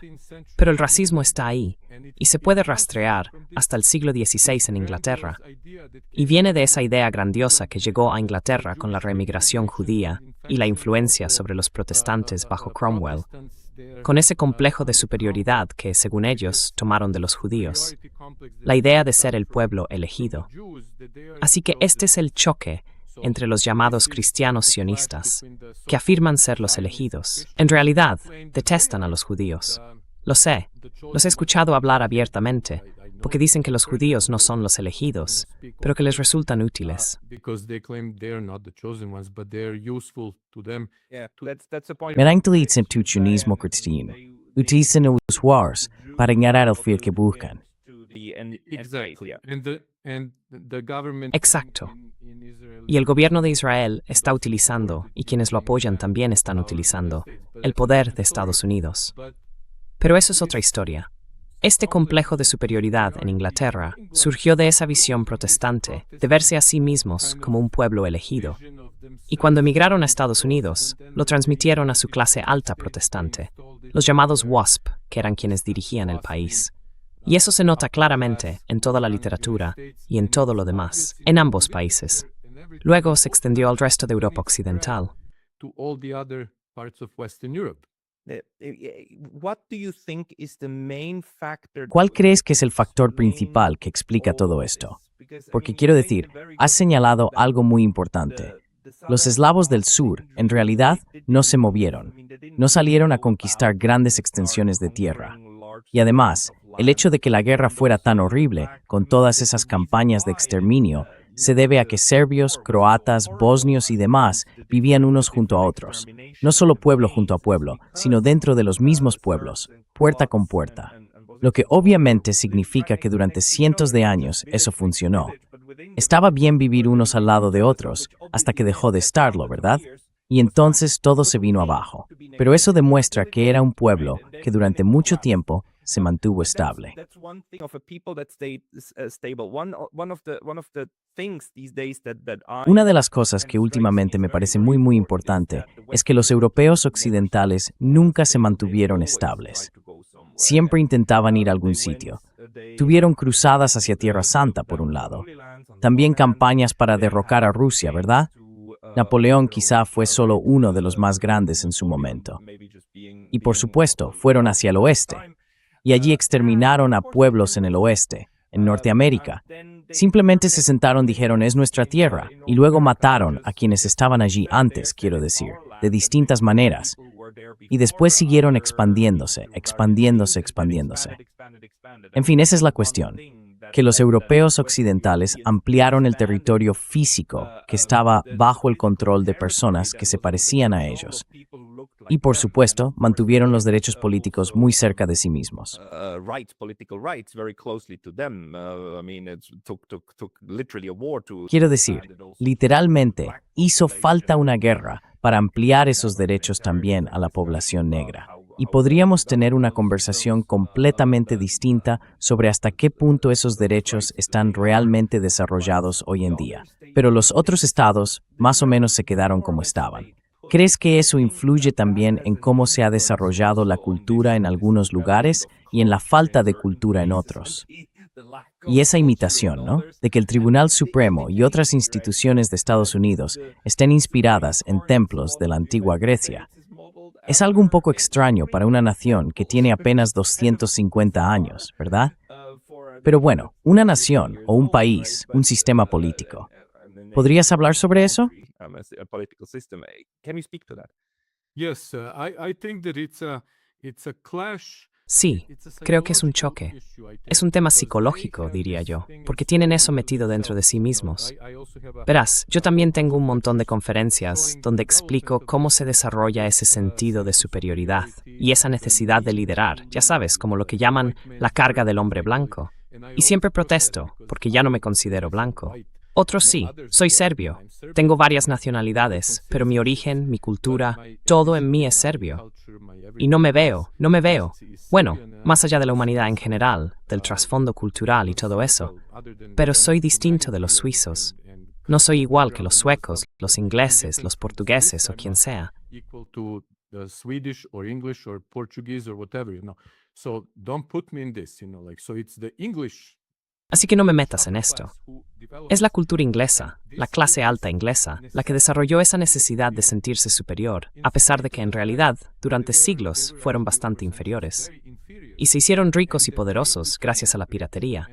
Pero el racismo está ahí y se puede rastrear hasta el siglo XVI en Inglaterra. Y viene de esa idea grandiosa que llegó a Inglaterra con la reemigración judía y la influencia sobre los protestantes bajo Cromwell, con ese complejo de superioridad que, según ellos, tomaron de los judíos, la idea de ser el pueblo elegido. Así que este es el choque entre los llamados cristianos sionistas, que afirman ser los elegidos. En realidad, detestan a los judíos. Lo sé, los he escuchado hablar abiertamente, porque dicen que los judíos no son los elegidos, pero que les resultan útiles. Era inteligente tu sionismo cristiano. Utilizan los wars para ignorar el fin que buscan. Exacto. Y el gobierno de Israel está utilizando, y quienes lo apoyan también están utilizando, el poder de Estados Unidos. Pero eso es otra historia. Este complejo de superioridad en Inglaterra surgió de esa visión protestante de verse a sí mismos como un pueblo elegido. Y cuando emigraron a Estados Unidos, lo transmitieron a su clase alta protestante, los llamados WASP, que eran quienes dirigían el país. Y eso se nota claramente en toda la literatura y en todo lo demás, en ambos países. Luego se extendió al resto de Europa Occidental. ¿Cuál crees que es el factor principal que explica todo esto? Porque quiero decir, has señalado algo muy importante. Los eslavos del sur, en realidad, no se movieron. No salieron a conquistar grandes extensiones de tierra. Y además, el hecho de que la guerra fuera tan horrible, con todas esas campañas de exterminio, se debe a que serbios, croatas, bosnios y demás vivían unos junto a otros. No solo pueblo junto a pueblo, sino dentro de los mismos pueblos, puerta con puerta. Lo que obviamente significa que durante cientos de años eso funcionó. Estaba bien vivir unos al lado de otros, hasta que dejó de estarlo, ¿verdad? Y entonces todo se vino abajo. Pero eso demuestra que era un pueblo que durante mucho tiempo se mantuvo estable. Una de las cosas que últimamente me parece muy importante es que los europeos occidentales nunca se mantuvieron estables. Siempre intentaban ir a algún sitio. Tuvieron cruzadas hacia Tierra Santa, por un lado. También campañas para derrocar a Rusia, ¿verdad? Napoleón quizá fue solo uno de los más grandes en su momento. Y por supuesto, fueron hacia el oeste. Y allí exterminaron a pueblos en el oeste, en Norteamérica. Simplemente se sentaron, dijeron, es nuestra tierra, y luego mataron a quienes estaban allí antes, quiero decir, de distintas maneras. Y después siguieron expandiéndose. En fin, esa es la cuestión. que los europeos occidentales ampliaron el territorio físico que estaba bajo el control de personas que se parecían a ellos. Y, por supuesto, mantuvieron los derechos políticos muy cerca de sí mismos. Quiero decir, literalmente, hizo falta una guerra para ampliar esos derechos también a la población negra. Y podríamos tener una conversación completamente distinta sobre hasta qué punto esos derechos están realmente desarrollados hoy en día. Pero los otros estados más o menos se quedaron como estaban. ¿Crees que eso influye también en cómo se ha desarrollado la cultura en algunos lugares y en la falta de cultura en otros? Y esa imitación, ¿no?, de que el Tribunal Supremo y otras instituciones de Estados Unidos estén inspiradas en templos de la antigua Grecia, es algo un poco extraño para una nación que tiene apenas 250 años, ¿verdad? Pero bueno, una nación o un país, un sistema político. ¿Podrías hablar sobre eso? Yes, I think that it's a clash. Sí, creo que es un choque. Es un tema psicológico, diría yo, porque tienen eso metido dentro de sí mismos. Verás, yo también tengo un montón de conferencias donde explico cómo se desarrolla ese sentido de superioridad y esa necesidad de liderar, ya sabes, como lo que llaman la carga del hombre blanco. Y siempre protesto, porque ya no me considero blanco. Otros sí, soy serbio, tengo varias nacionalidades, pero mi origen, mi cultura, todo en mí es serbio. Y no me veo, bueno, más allá de la humanidad en general, del trasfondo cultural y todo eso, pero soy distinto de los suizos. No soy igual que los suecos, los ingleses, los portugueses o quien sea. Así que no me metas en esto. Es la cultura inglesa, la clase alta inglesa, la que desarrolló esa necesidad de sentirse superior, a pesar de que en realidad, durante siglos, fueron bastante inferiores. Y se hicieron ricos y poderosos gracias a la piratería.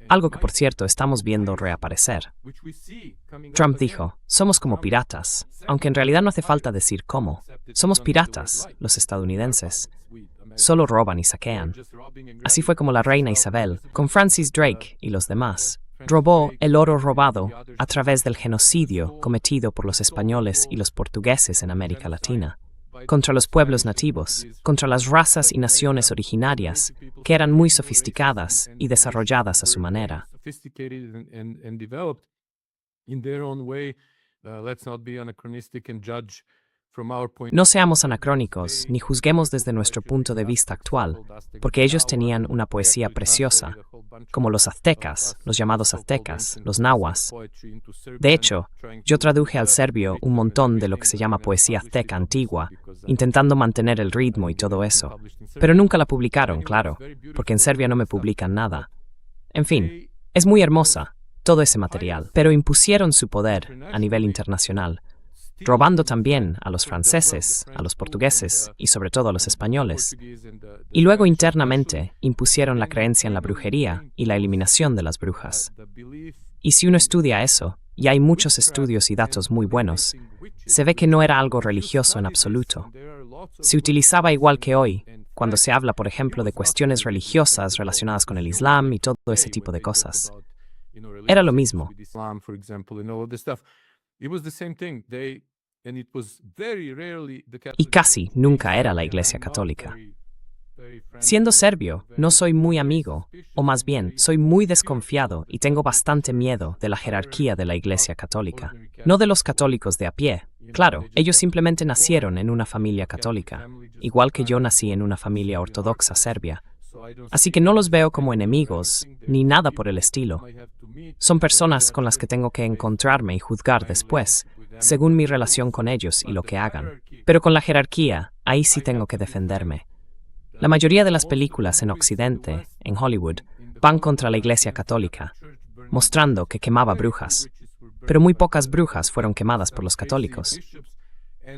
Algo que, por cierto, estamos viendo reaparecer. Trump dijo, somos como piratas, aunque en realidad no hace falta decir cómo. Somos piratas, los estadounidenses. Solo roban y saquean. Así fue como la reina Isabel, con Francis Drake y los demás, robó el oro robado a través del genocidio cometido por los españoles y los portugueses en América Latina, contra los pueblos nativos, contra las razas y naciones originarias, que eran muy sofisticadas y desarrolladas a su manera. No seamos anacrónicos ni juzguemos desde nuestro punto de vista actual, porque ellos tenían una poesía preciosa, como los aztecas, los llamados aztecas, los nahuas. De hecho, yo traduje al serbio un montón de lo que se llama poesía azteca antigua, intentando mantener el ritmo y todo eso. Pero nunca la publicaron, claro, porque en Serbia no me publican nada. En fin, es muy hermosa, todo ese material, pero impusieron su poder a nivel internacional, robando también a los franceses, a los portugueses y sobre todo a los españoles. Y luego internamente impusieron la creencia en la brujería y la eliminación de las brujas. Y si uno estudia eso, y hay muchos estudios y datos muy buenos, se ve que no era algo religioso en absoluto. Se utilizaba igual que hoy, cuando se habla, por ejemplo, de cuestiones religiosas relacionadas con el Islam y todo ese tipo de cosas. Era lo mismo. Y casi nunca era la Iglesia Católica. Siendo serbio, no soy muy amigo, o más bien, soy muy desconfiado y tengo bastante miedo de la jerarquía de la Iglesia Católica. No de los católicos de a pie. Claro, ellos simplemente nacieron en una familia católica, igual que yo nací en una familia ortodoxa serbia. Así que no los veo como enemigos, ni nada por el estilo. Son personas con las que tengo que encontrarme y juzgar después, según mi relación con ellos y lo que hagan. Pero con la jerarquía, ahí sí tengo que defenderme. La mayoría de las películas en Occidente, en Hollywood, van contra la Iglesia Católica, mostrando que quemaba brujas. Pero muy pocas brujas fueron quemadas por los católicos.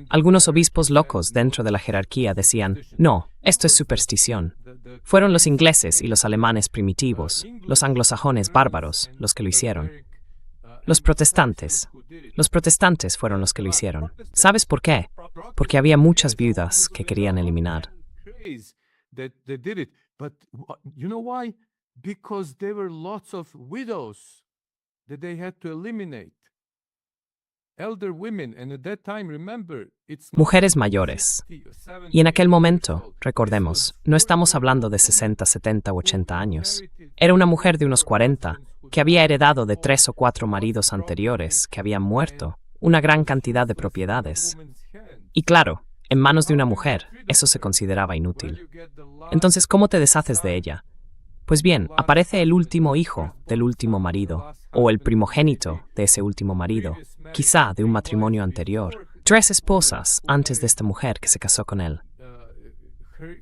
Algunos obispos locos dentro de la jerarquía decían, no, esto es superstición. Fueron los ingleses y los alemanes primitivos, los anglosajones bárbaros, los que lo hicieron. Los protestantes fueron los que lo hicieron. ¿Sabes por qué? Porque había muchas viudas que querían eliminar. because there were lots of widows that they had to eliminate. Elder women, and at that time, remember, it's not Mujeres mayores. 60 or 70 Y en aquel years momento, old. recordemos, no estamos hablando de 60, 70 u 80 años. Era una mujer de unos 40 que había heredado de 3 o 4 maridos anteriores que habían muerto una gran cantidad de propiedades. Y claro, en manos de una mujer, eso se consideraba inútil. Entonces, ¿cómo te deshaces de ella? Pues bien, aparece el último hijo del último marido, o el primogénito de ese último marido, quizá de un matrimonio anterior. 3 esposas antes de esta mujer que se casó con él.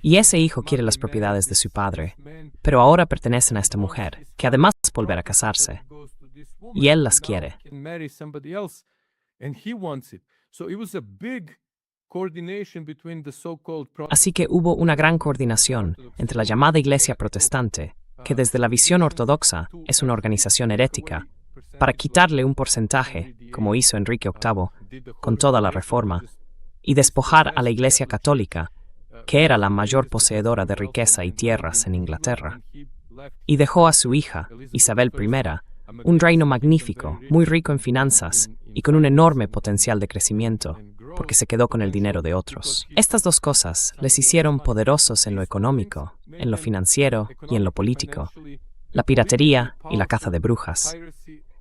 Y ese hijo quiere las propiedades de su padre, pero ahora pertenecen a esta mujer, que además volverá a casarse. Y él las quiere. Así que hubo una gran coordinación entre la llamada Iglesia Protestante, que desde la visión ortodoxa es una organización herética, para quitarle un porcentaje, como hizo Enrique VIII, con toda la Reforma, y despojar a la Iglesia Católica, que era la mayor poseedora de riqueza y tierras en Inglaterra, y dejó a su hija, Isabel I, un reino magnífico, muy rico en finanzas y con un enorme potencial de crecimiento, porque se quedó con el dinero de otros. Estas dos cosas les hicieron poderosos en lo económico, en lo financiero y en lo político, la piratería y la caza de brujas.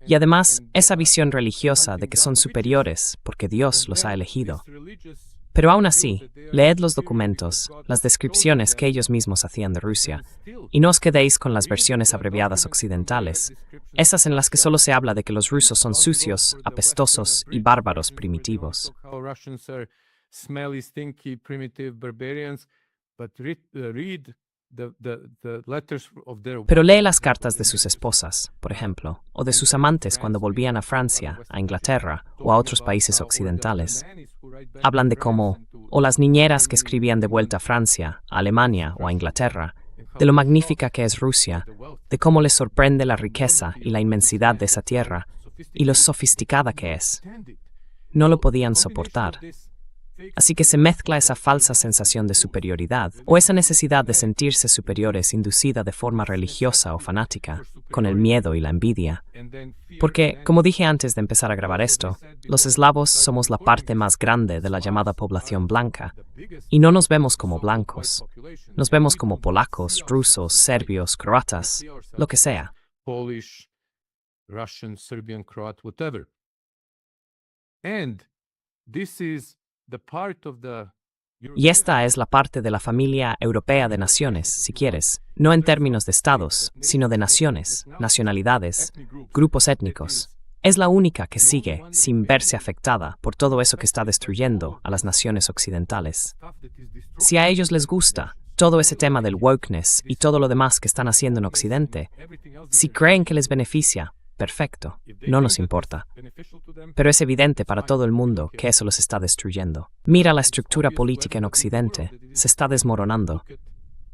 Y además, esa visión religiosa de que son superiores porque Dios los ha elegido. Pero aún así, leed los documentos, las descripciones que ellos mismos hacían de Rusia, y no os quedéis con las versiones abreviadas occidentales, esas en las que solo se habla de que los rusos son sucios, apestosos y bárbaros primitivos. Pero lee las cartas de sus esposas, por ejemplo, o de sus amantes cuando volvían a Francia, a Inglaterra o a otros países occidentales. Hablan de cómo, o las niñeras que escribían de vuelta a Francia, a Alemania o a Inglaterra, de lo magnífica que es Rusia, de cómo les sorprende la riqueza y la inmensidad de esa tierra, y lo sofisticada que es. No lo podían soportar. Así que se mezcla esa falsa sensación de superioridad, o esa necesidad de sentirse superiores inducida de forma religiosa o fanática, con el miedo y la envidia. Porque, como dije antes de empezar a grabar esto, los eslavos somos la parte más grande de la llamada población blanca, y no nos vemos como blancos. Nos vemos como polacos, rusos, serbios, croatas, lo que sea. Polish, Russian, Serbian, Croat, whatever. And this is the part of the Y esta es la parte de la familia europea de naciones, si quieres, no en términos de estados, sino de naciones, nacionalidades, grupos étnicos. Es la única que sigue sin verse afectada por todo eso que está destruyendo a las naciones occidentales. Si a ellos les gusta todo ese tema del wokeness y todo lo demás que están haciendo en Occidente, si creen que les beneficia, perfecto, no nos importa. Pero es evidente para todo el mundo que eso los está destruyendo. Mira la estructura política en Occidente, se está desmoronando.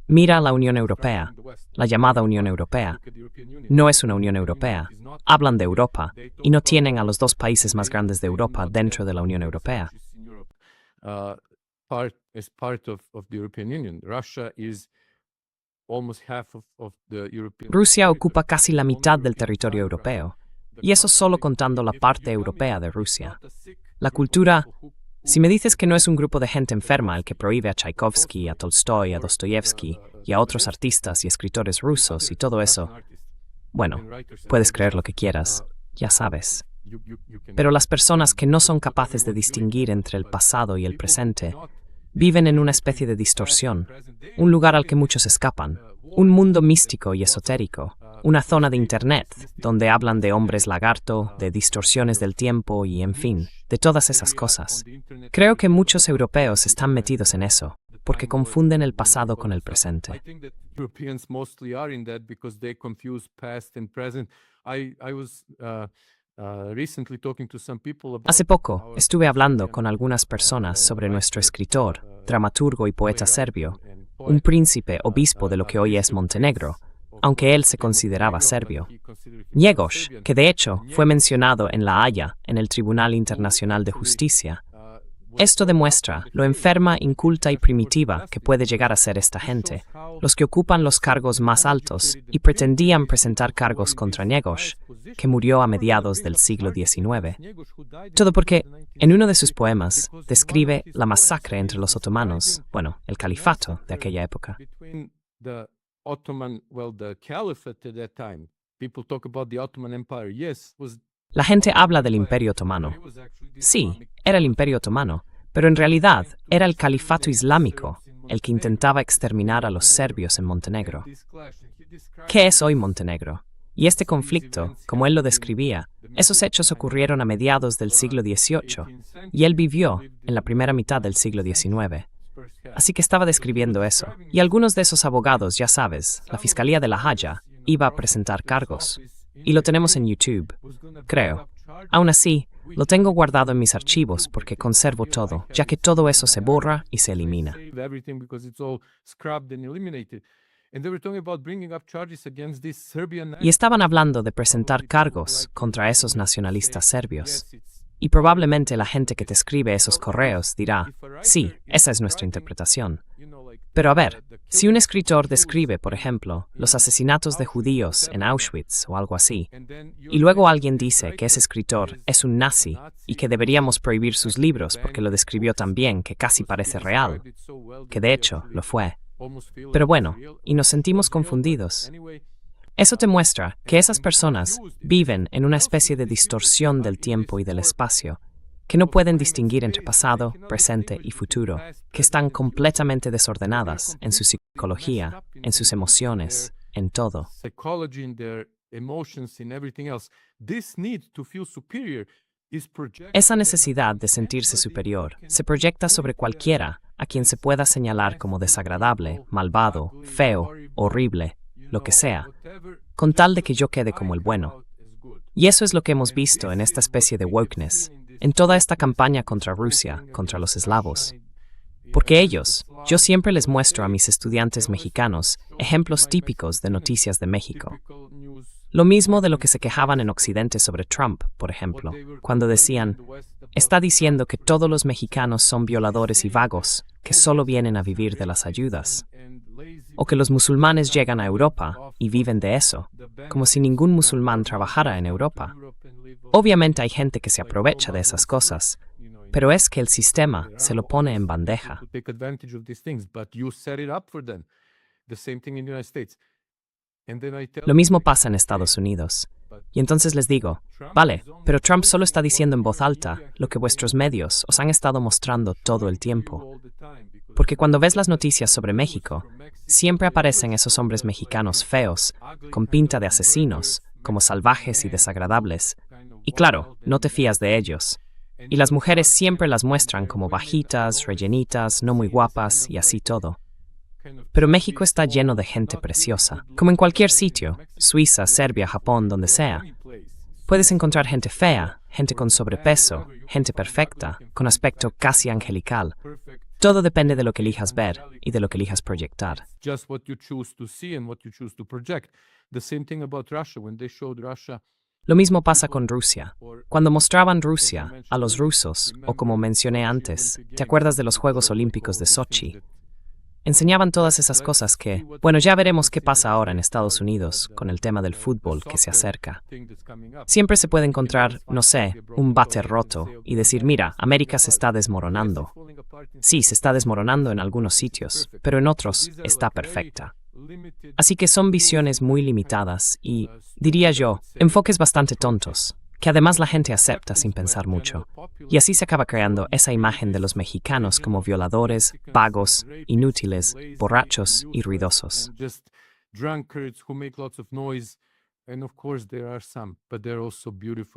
Mira la Unión Europea, la llamada Unión Europea. No es una Unión Europea. Hablan de Europa y no tienen a los 2 países más grandes de Europa dentro de la Unión Europea. Rusia ocupa casi la mitad del territorio europeo, y eso solo contando la parte europea de Rusia. La cultura, si me dices que no es un grupo de gente enferma el que prohíbe a Tchaikovsky, a Tolstoy, a Dostoyevsky y a otros artistas y escritores rusos y todo eso, bueno, puedes creer lo que quieras, ya sabes. Pero las personas que no son capaces de distinguir entre el pasado y el presente viven en una especie de distorsión, un lugar al que muchos escapan, un mundo místico y esotérico, una zona de Internet donde hablan de hombres lagarto, de distorsiones del tiempo y, en fin, de todas esas cosas. Creo que muchos europeos están metidos en eso, porque confunden el pasado con el presente. Hace poco estuve hablando con algunas personas sobre nuestro escritor, dramaturgo y poeta serbio, un príncipe obispo de lo que hoy es Montenegro, aunque él se consideraba serbio. Njegoš, que de hecho fue mencionado en La Haya, en el Tribunal Internacional de Justicia. Esto demuestra lo enferma, inculta y primitiva que puede llegar a ser esta gente, los que ocupan los cargos más altos y pretendían presentar cargos contra Grzegorz, que murió a mediados del siglo XIX. Todo porque, en uno de sus poemas, describe la masacre entre los otomanos, bueno, el califato de aquella época. La gente habla del Imperio Otomano. Sí, era el Imperio Otomano, pero en realidad era el Califato Islámico el que intentaba exterminar a los serbios en Montenegro. ¿Qué es hoy Montenegro? Y este conflicto, como él lo describía, esos hechos ocurrieron a mediados del siglo XVIII, y él vivió en la primera mitad del siglo XIX. Así que estaba describiendo eso. Y algunos de esos abogados, ya sabes, la Fiscalía de La Haya, iba a presentar cargos. Y lo tenemos en YouTube, creo. Aún así, lo tengo guardado en mis archivos porque conservo todo, ya que todo eso se borra y se elimina. Y estaban hablando de presentar cargos contra esos nacionalistas serbios. Y probablemente la gente que te escribe esos correos dirá, sí, esa es nuestra interpretación. Pero a ver, si un escritor describe, por ejemplo, los asesinatos de judíos en Auschwitz o algo así, y luego alguien dice que ese escritor es un nazi y que deberíamos prohibir sus libros porque lo describió tan bien que casi parece real, que de hecho lo fue. Pero bueno, y nos sentimos confundidos. Eso te muestra que esas personas viven en una especie de distorsión del tiempo y del espacio, que no pueden distinguir entre pasado, presente y futuro, que están completamente desordenadas en su psicología, en sus emociones, en todo. Esa necesidad de sentirse superior se proyecta sobre cualquiera a quien se pueda señalar como desagradable, malvado, feo, horrible, lo que sea, con tal de que yo quede como el bueno. Y eso es lo que hemos visto en esta especie de wokeness, en toda esta campaña contra Rusia, contra los eslavos. Porque ellos, yo siempre les muestro a mis estudiantes mexicanos ejemplos típicos de noticias de México. Lo mismo de lo que se quejaban en Occidente sobre Trump, por ejemplo, cuando decían, está diciendo que todos los mexicanos son violadores y vagos, que solo vienen a vivir de las ayudas. O que los musulmanes llegan a Europa y viven de eso, como si ningún musulmán trabajara en Europa. Obviamente hay gente que se aprovecha de esas cosas, pero es que el sistema se lo pone en bandeja. Lo mismo pasa en Estados Unidos. Y entonces les digo, vale, pero Trump solo está diciendo en voz alta lo que vuestros medios os han estado mostrando todo el tiempo. Porque cuando ves las noticias sobre México, siempre aparecen esos hombres mexicanos feos, con pinta de asesinos, como salvajes y desagradables. Y claro, no te fías de ellos. Y las mujeres siempre las muestran como bajitas, rellenitas, no muy guapas y así todo. Pero México está lleno de gente preciosa, como en cualquier sitio, Suiza, Serbia, Japón, donde sea. Puedes encontrar gente fea, gente con sobrepeso, gente perfecta, con aspecto casi angelical. Todo depende de lo que elijas ver y de lo que elijas proyectar. Lo mismo pasa con Rusia. Cuando mostraban Rusia a los rusos, o como mencioné antes, ¿te acuerdas de los Juegos Olímpicos de Sochi? Enseñaban todas esas cosas que, bueno, ya veremos qué pasa ahora en Estados Unidos con el tema del fútbol que se acerca. Siempre se puede encontrar, no sé, un bate roto y decir, mira, América se está desmoronando. Sí, se está desmoronando en algunos sitios, pero en otros está perfecta. Así que son visiones muy limitadas y, diría yo, enfoques bastante tontos, que además la gente acepta sin pensar mucho. Y así se acaba creando esa imagen de los mexicanos como violadores, vagos, inútiles, borrachos y ruidosos.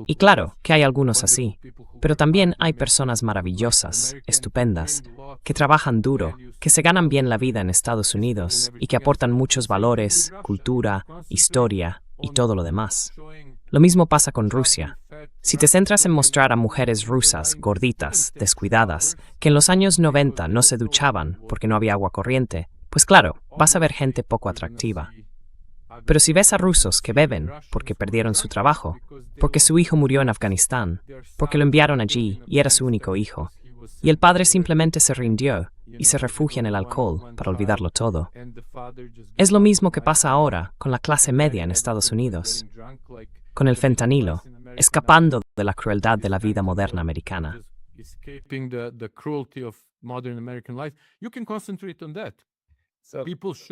Y claro, que hay algunos así, pero también hay personas maravillosas, estupendas, que trabajan duro, que se ganan bien la vida en Estados Unidos y que aportan muchos valores, cultura, historia y todo lo demás. Lo mismo pasa con Rusia. Si te centras en mostrar a mujeres rusas, gorditas, descuidadas, que en los años 90 no se duchaban porque no había agua corriente, pues claro, vas a ver gente poco atractiva. Pero si ves a rusos que beben porque perdieron su trabajo, porque su hijo murió en Afganistán, porque lo enviaron allí y era su único hijo, Y el padre simplemente se rindió y se refugia en el alcohol para olvidarlo todo. Es lo mismo que pasa ahora con la clase media en Estados Unidos, con el fentanilo, escapando de la crueldad de la vida moderna americana.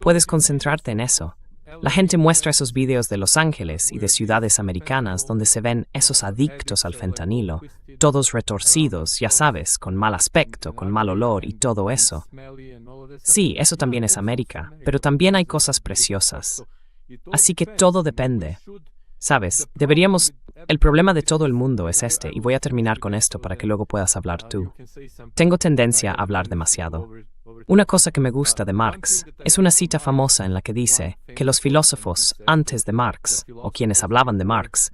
Puedes concentrarte en eso. La gente muestra esos vídeos de Los Ángeles y de ciudades americanas donde se ven esos adictos al fentanilo, todos retorcidos, ya sabes, con mal aspecto, con mal olor y todo eso. Sí, eso también es América, pero también hay cosas preciosas. Así que todo depende. Sabes, el problema de todo el mundo es este, y voy a terminar con esto para que luego puedas hablar tú. Tengo tendencia a hablar demasiado. Una cosa que me gusta de Marx es una cita famosa en la que dice que los filósofos antes de Marx, o quienes hablaban de Marx,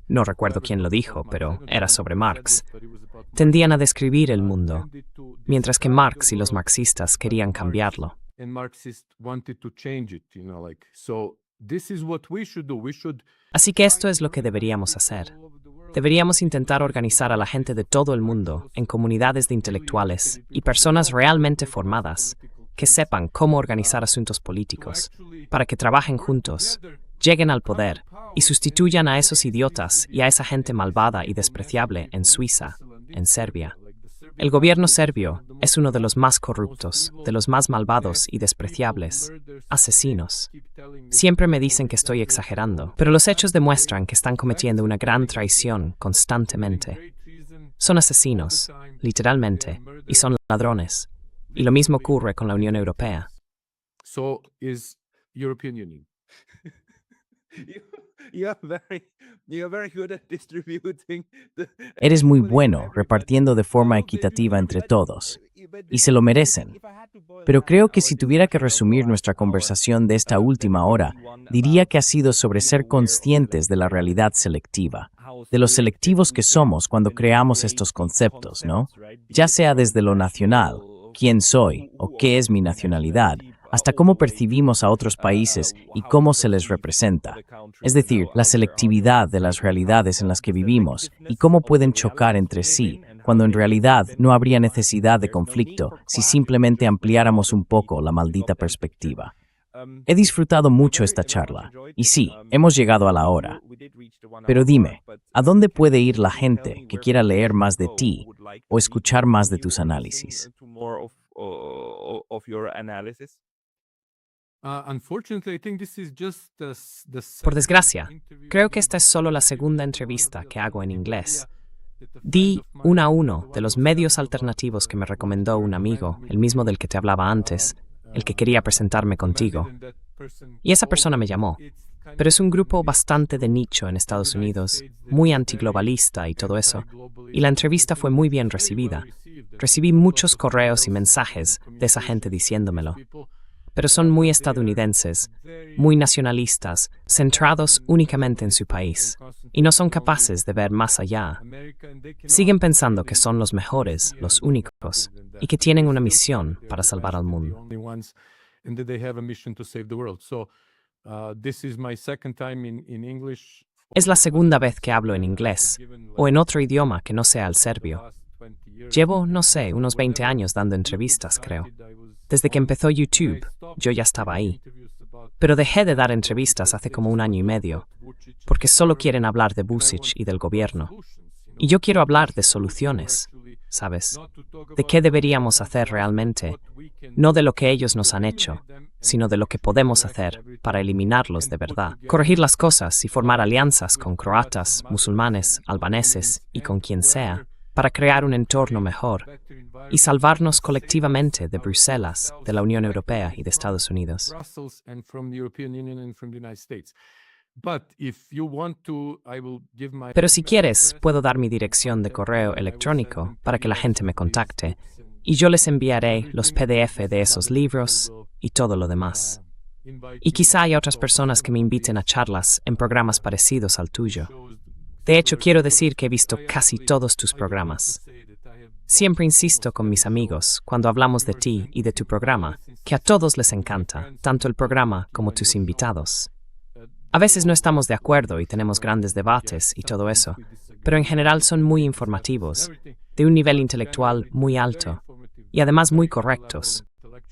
no recuerdo quién lo dijo, pero era sobre Marx, tendían a describir el mundo, mientras que Marx y los marxistas querían cambiarlo. Así que esto es lo que deberíamos hacer. Deberíamos intentar organizar a la gente de todo el mundo en comunidades de intelectuales y personas realmente formadas que sepan cómo organizar asuntos políticos, para que trabajen juntos, lleguen al poder y sustituyan a esos idiotas y a esa gente malvada y despreciable en Suiza, en Serbia. El gobierno serbio es uno de los más corruptos, de los más malvados y despreciables, asesinos. Siempre me dicen que estoy exagerando, pero los hechos demuestran que están cometiendo una gran traición constantemente. Son asesinos, literalmente, y son ladrones. Y lo mismo ocurre con la Unión Europea. Eres muy bueno repartiendo de forma equitativa entre todos, y se lo merecen. Pero creo que si tuviera que resumir nuestra conversación de esta última hora, diría que ha sido sobre ser conscientes de la realidad selectiva, de los selectivos que somos cuando creamos estos conceptos, ¿no? Ya sea desde lo nacional, quién soy o qué es mi nacionalidad, hasta cómo percibimos a otros países y cómo se les representa. Es decir, la selectividad de las realidades en las que vivimos y cómo pueden chocar entre sí, cuando en realidad no habría necesidad de conflicto si simplemente ampliáramos un poco la maldita perspectiva. He disfrutado mucho esta charla, y sí, hemos llegado a la hora. Pero dime, ¿a dónde puede ir la gente que quiera leer más de ti o escuchar más de tus análisis? Por desgracia, creo que esta es solo la segunda entrevista que hago en inglés. Di 1 a 1 de los medios alternativos que me recomendó un amigo, el mismo del que te hablaba antes, el que quería presentarme contigo. Y esa persona me llamó. Pero es un grupo bastante de nicho en Estados Unidos, muy antiglobalista y todo eso. Y la entrevista fue muy bien recibida. Recibí muchos correos y mensajes de esa gente diciéndomelo. Pero son muy estadounidenses, muy nacionalistas, centrados únicamente en su país, y no son capaces de ver más allá. Siguen pensando que son los mejores, los únicos, y que tienen una misión para salvar al mundo. Es la segunda vez que hablo en inglés, o en otro idioma que no sea el serbio. Llevo, no sé, unos 20 años dando entrevistas, creo. Desde que empezó YouTube, yo ya estaba ahí. Pero dejé de dar entrevistas hace como 1 año y medio, porque solo quieren hablar de Vučić y del gobierno. Y yo quiero hablar de soluciones, ¿sabes? De qué deberíamos hacer realmente, no de lo que ellos nos han hecho, sino de lo que podemos hacer para eliminarlos de verdad. Corregir las cosas y formar alianzas con croatas, musulmanes, albaneses y con quien sea, para crear un entorno mejor y salvarnos colectivamente de Bruselas, de la Unión Europea y de Estados Unidos. Pero si quieres, puedo dar mi dirección de correo electrónico para que la gente me contacte y yo les enviaré los PDF de esos libros y todo lo demás. Y quizá haya otras personas que me inviten a charlas en programas parecidos al tuyo. De hecho, quiero decir que he visto casi todos tus programas. Siempre insisto con mis amigos, cuando hablamos de ti y de tu programa, que a todos les encanta, tanto el programa como tus invitados. A veces no estamos de acuerdo y tenemos grandes debates y todo eso, pero en general son muy informativos, de un nivel intelectual muy alto y además muy correctos,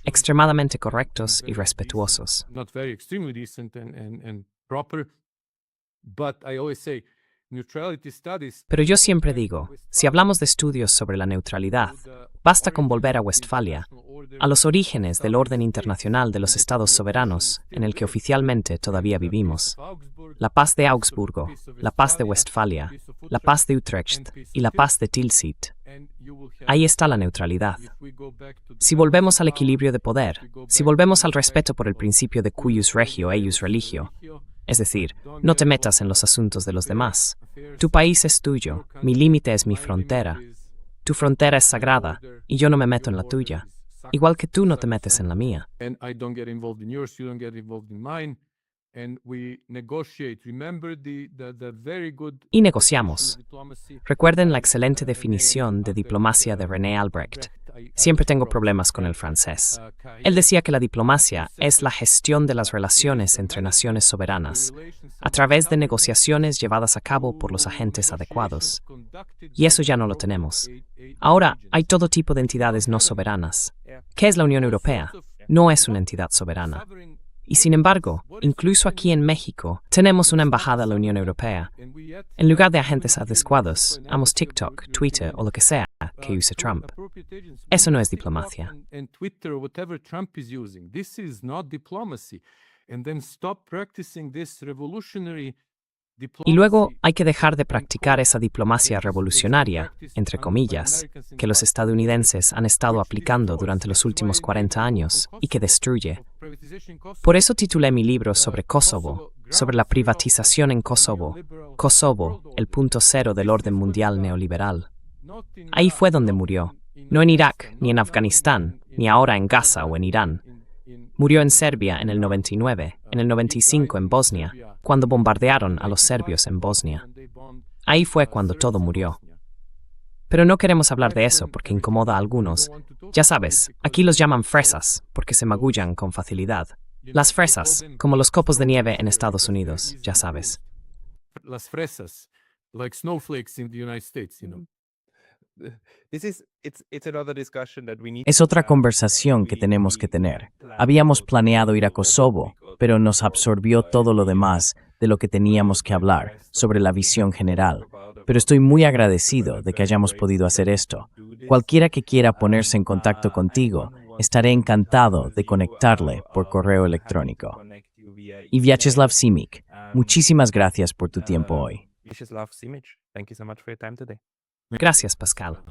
extremadamente correctos y respetuosos. Not very extremely decent and proper, but I always say neutrality studies. Pero yo siempre digo, si hablamos de estudios sobre la neutralidad, basta con volver a Westfalia, a los orígenes del orden internacional de los estados soberanos en el que oficialmente todavía vivimos. La paz de Augsburgo, la paz de Westfalia, la paz de Utrecht y la paz de Tilsit. Ahí está la neutralidad. Si volvemos al equilibrio de poder, si volvemos al respeto por el principio de cuius regio eius religio, es decir, no te metas en los asuntos de los demás. Tu país es tuyo, mi límite es mi frontera. Tu frontera es sagrada y yo no me meto en la tuya, igual que tú no te metes en la mía. And I don't get involved in yours, you don't get involved in mine. And we negotiate. Remember the very good Y negociamos. Recuerden la excelente definición de diplomacia de René Albrecht. Siempre tengo problemas con el francés. Él decía que la diplomacia es la gestión de las relaciones entre naciones soberanas, a través de negociaciones llevadas a cabo por los agentes adecuados. Y eso ya no lo tenemos. Ahora hay todo tipo de entidades no soberanas. ¿Qué es la Unión Europea? No es una entidad soberana. Y sin embargo, incluso aquí en México, tenemos una embajada a la Unión Europea. En lugar de agentes adecuados, amos TikTok, Twitter o lo que sea que use Trump. Eso no es diplomacia. And Twitter or whatever Trump is using. This is not diplomacy. And then stop practicing this revolutionary Y luego hay que dejar de practicar esa diplomacia revolucionaria, entre comillas, que los estadounidenses han estado aplicando durante los últimos 40 años y que destruye. Por eso titulé mi libro sobre Kosovo, sobre la privatización en Kosovo, Kosovo, el punto cero del orden mundial neoliberal. Ahí fue donde murió, no en Irak, ni en Afganistán, ni ahora en Gaza o en Irán. Murió en Serbia en el 99, en el 95 en Bosnia, cuando bombardearon a los serbios en Bosnia. Ahí fue cuando todo murió. Pero no queremos hablar de eso porque incomoda a algunos. Ya sabes, aquí los llaman fresas porque se magullan con facilidad. Las fresas, como los copos de nieve en Estados Unidos, ya sabes. Las fresas, like snowflakes in the United States, you know. Es otra conversación que tenemos que tener. Habíamos planeado ir a Kosovo, pero nos absorbió todo lo demás de lo que teníamos que hablar sobre la visión general. Pero estoy muy agradecido de que hayamos podido hacer esto. Cualquiera que quiera ponerse en contacto contigo, estaré encantado de conectarle por correo electrónico. Y Vyacheslav Simic, muchísimas gracias por tu tiempo hoy. Gracias, Pascal.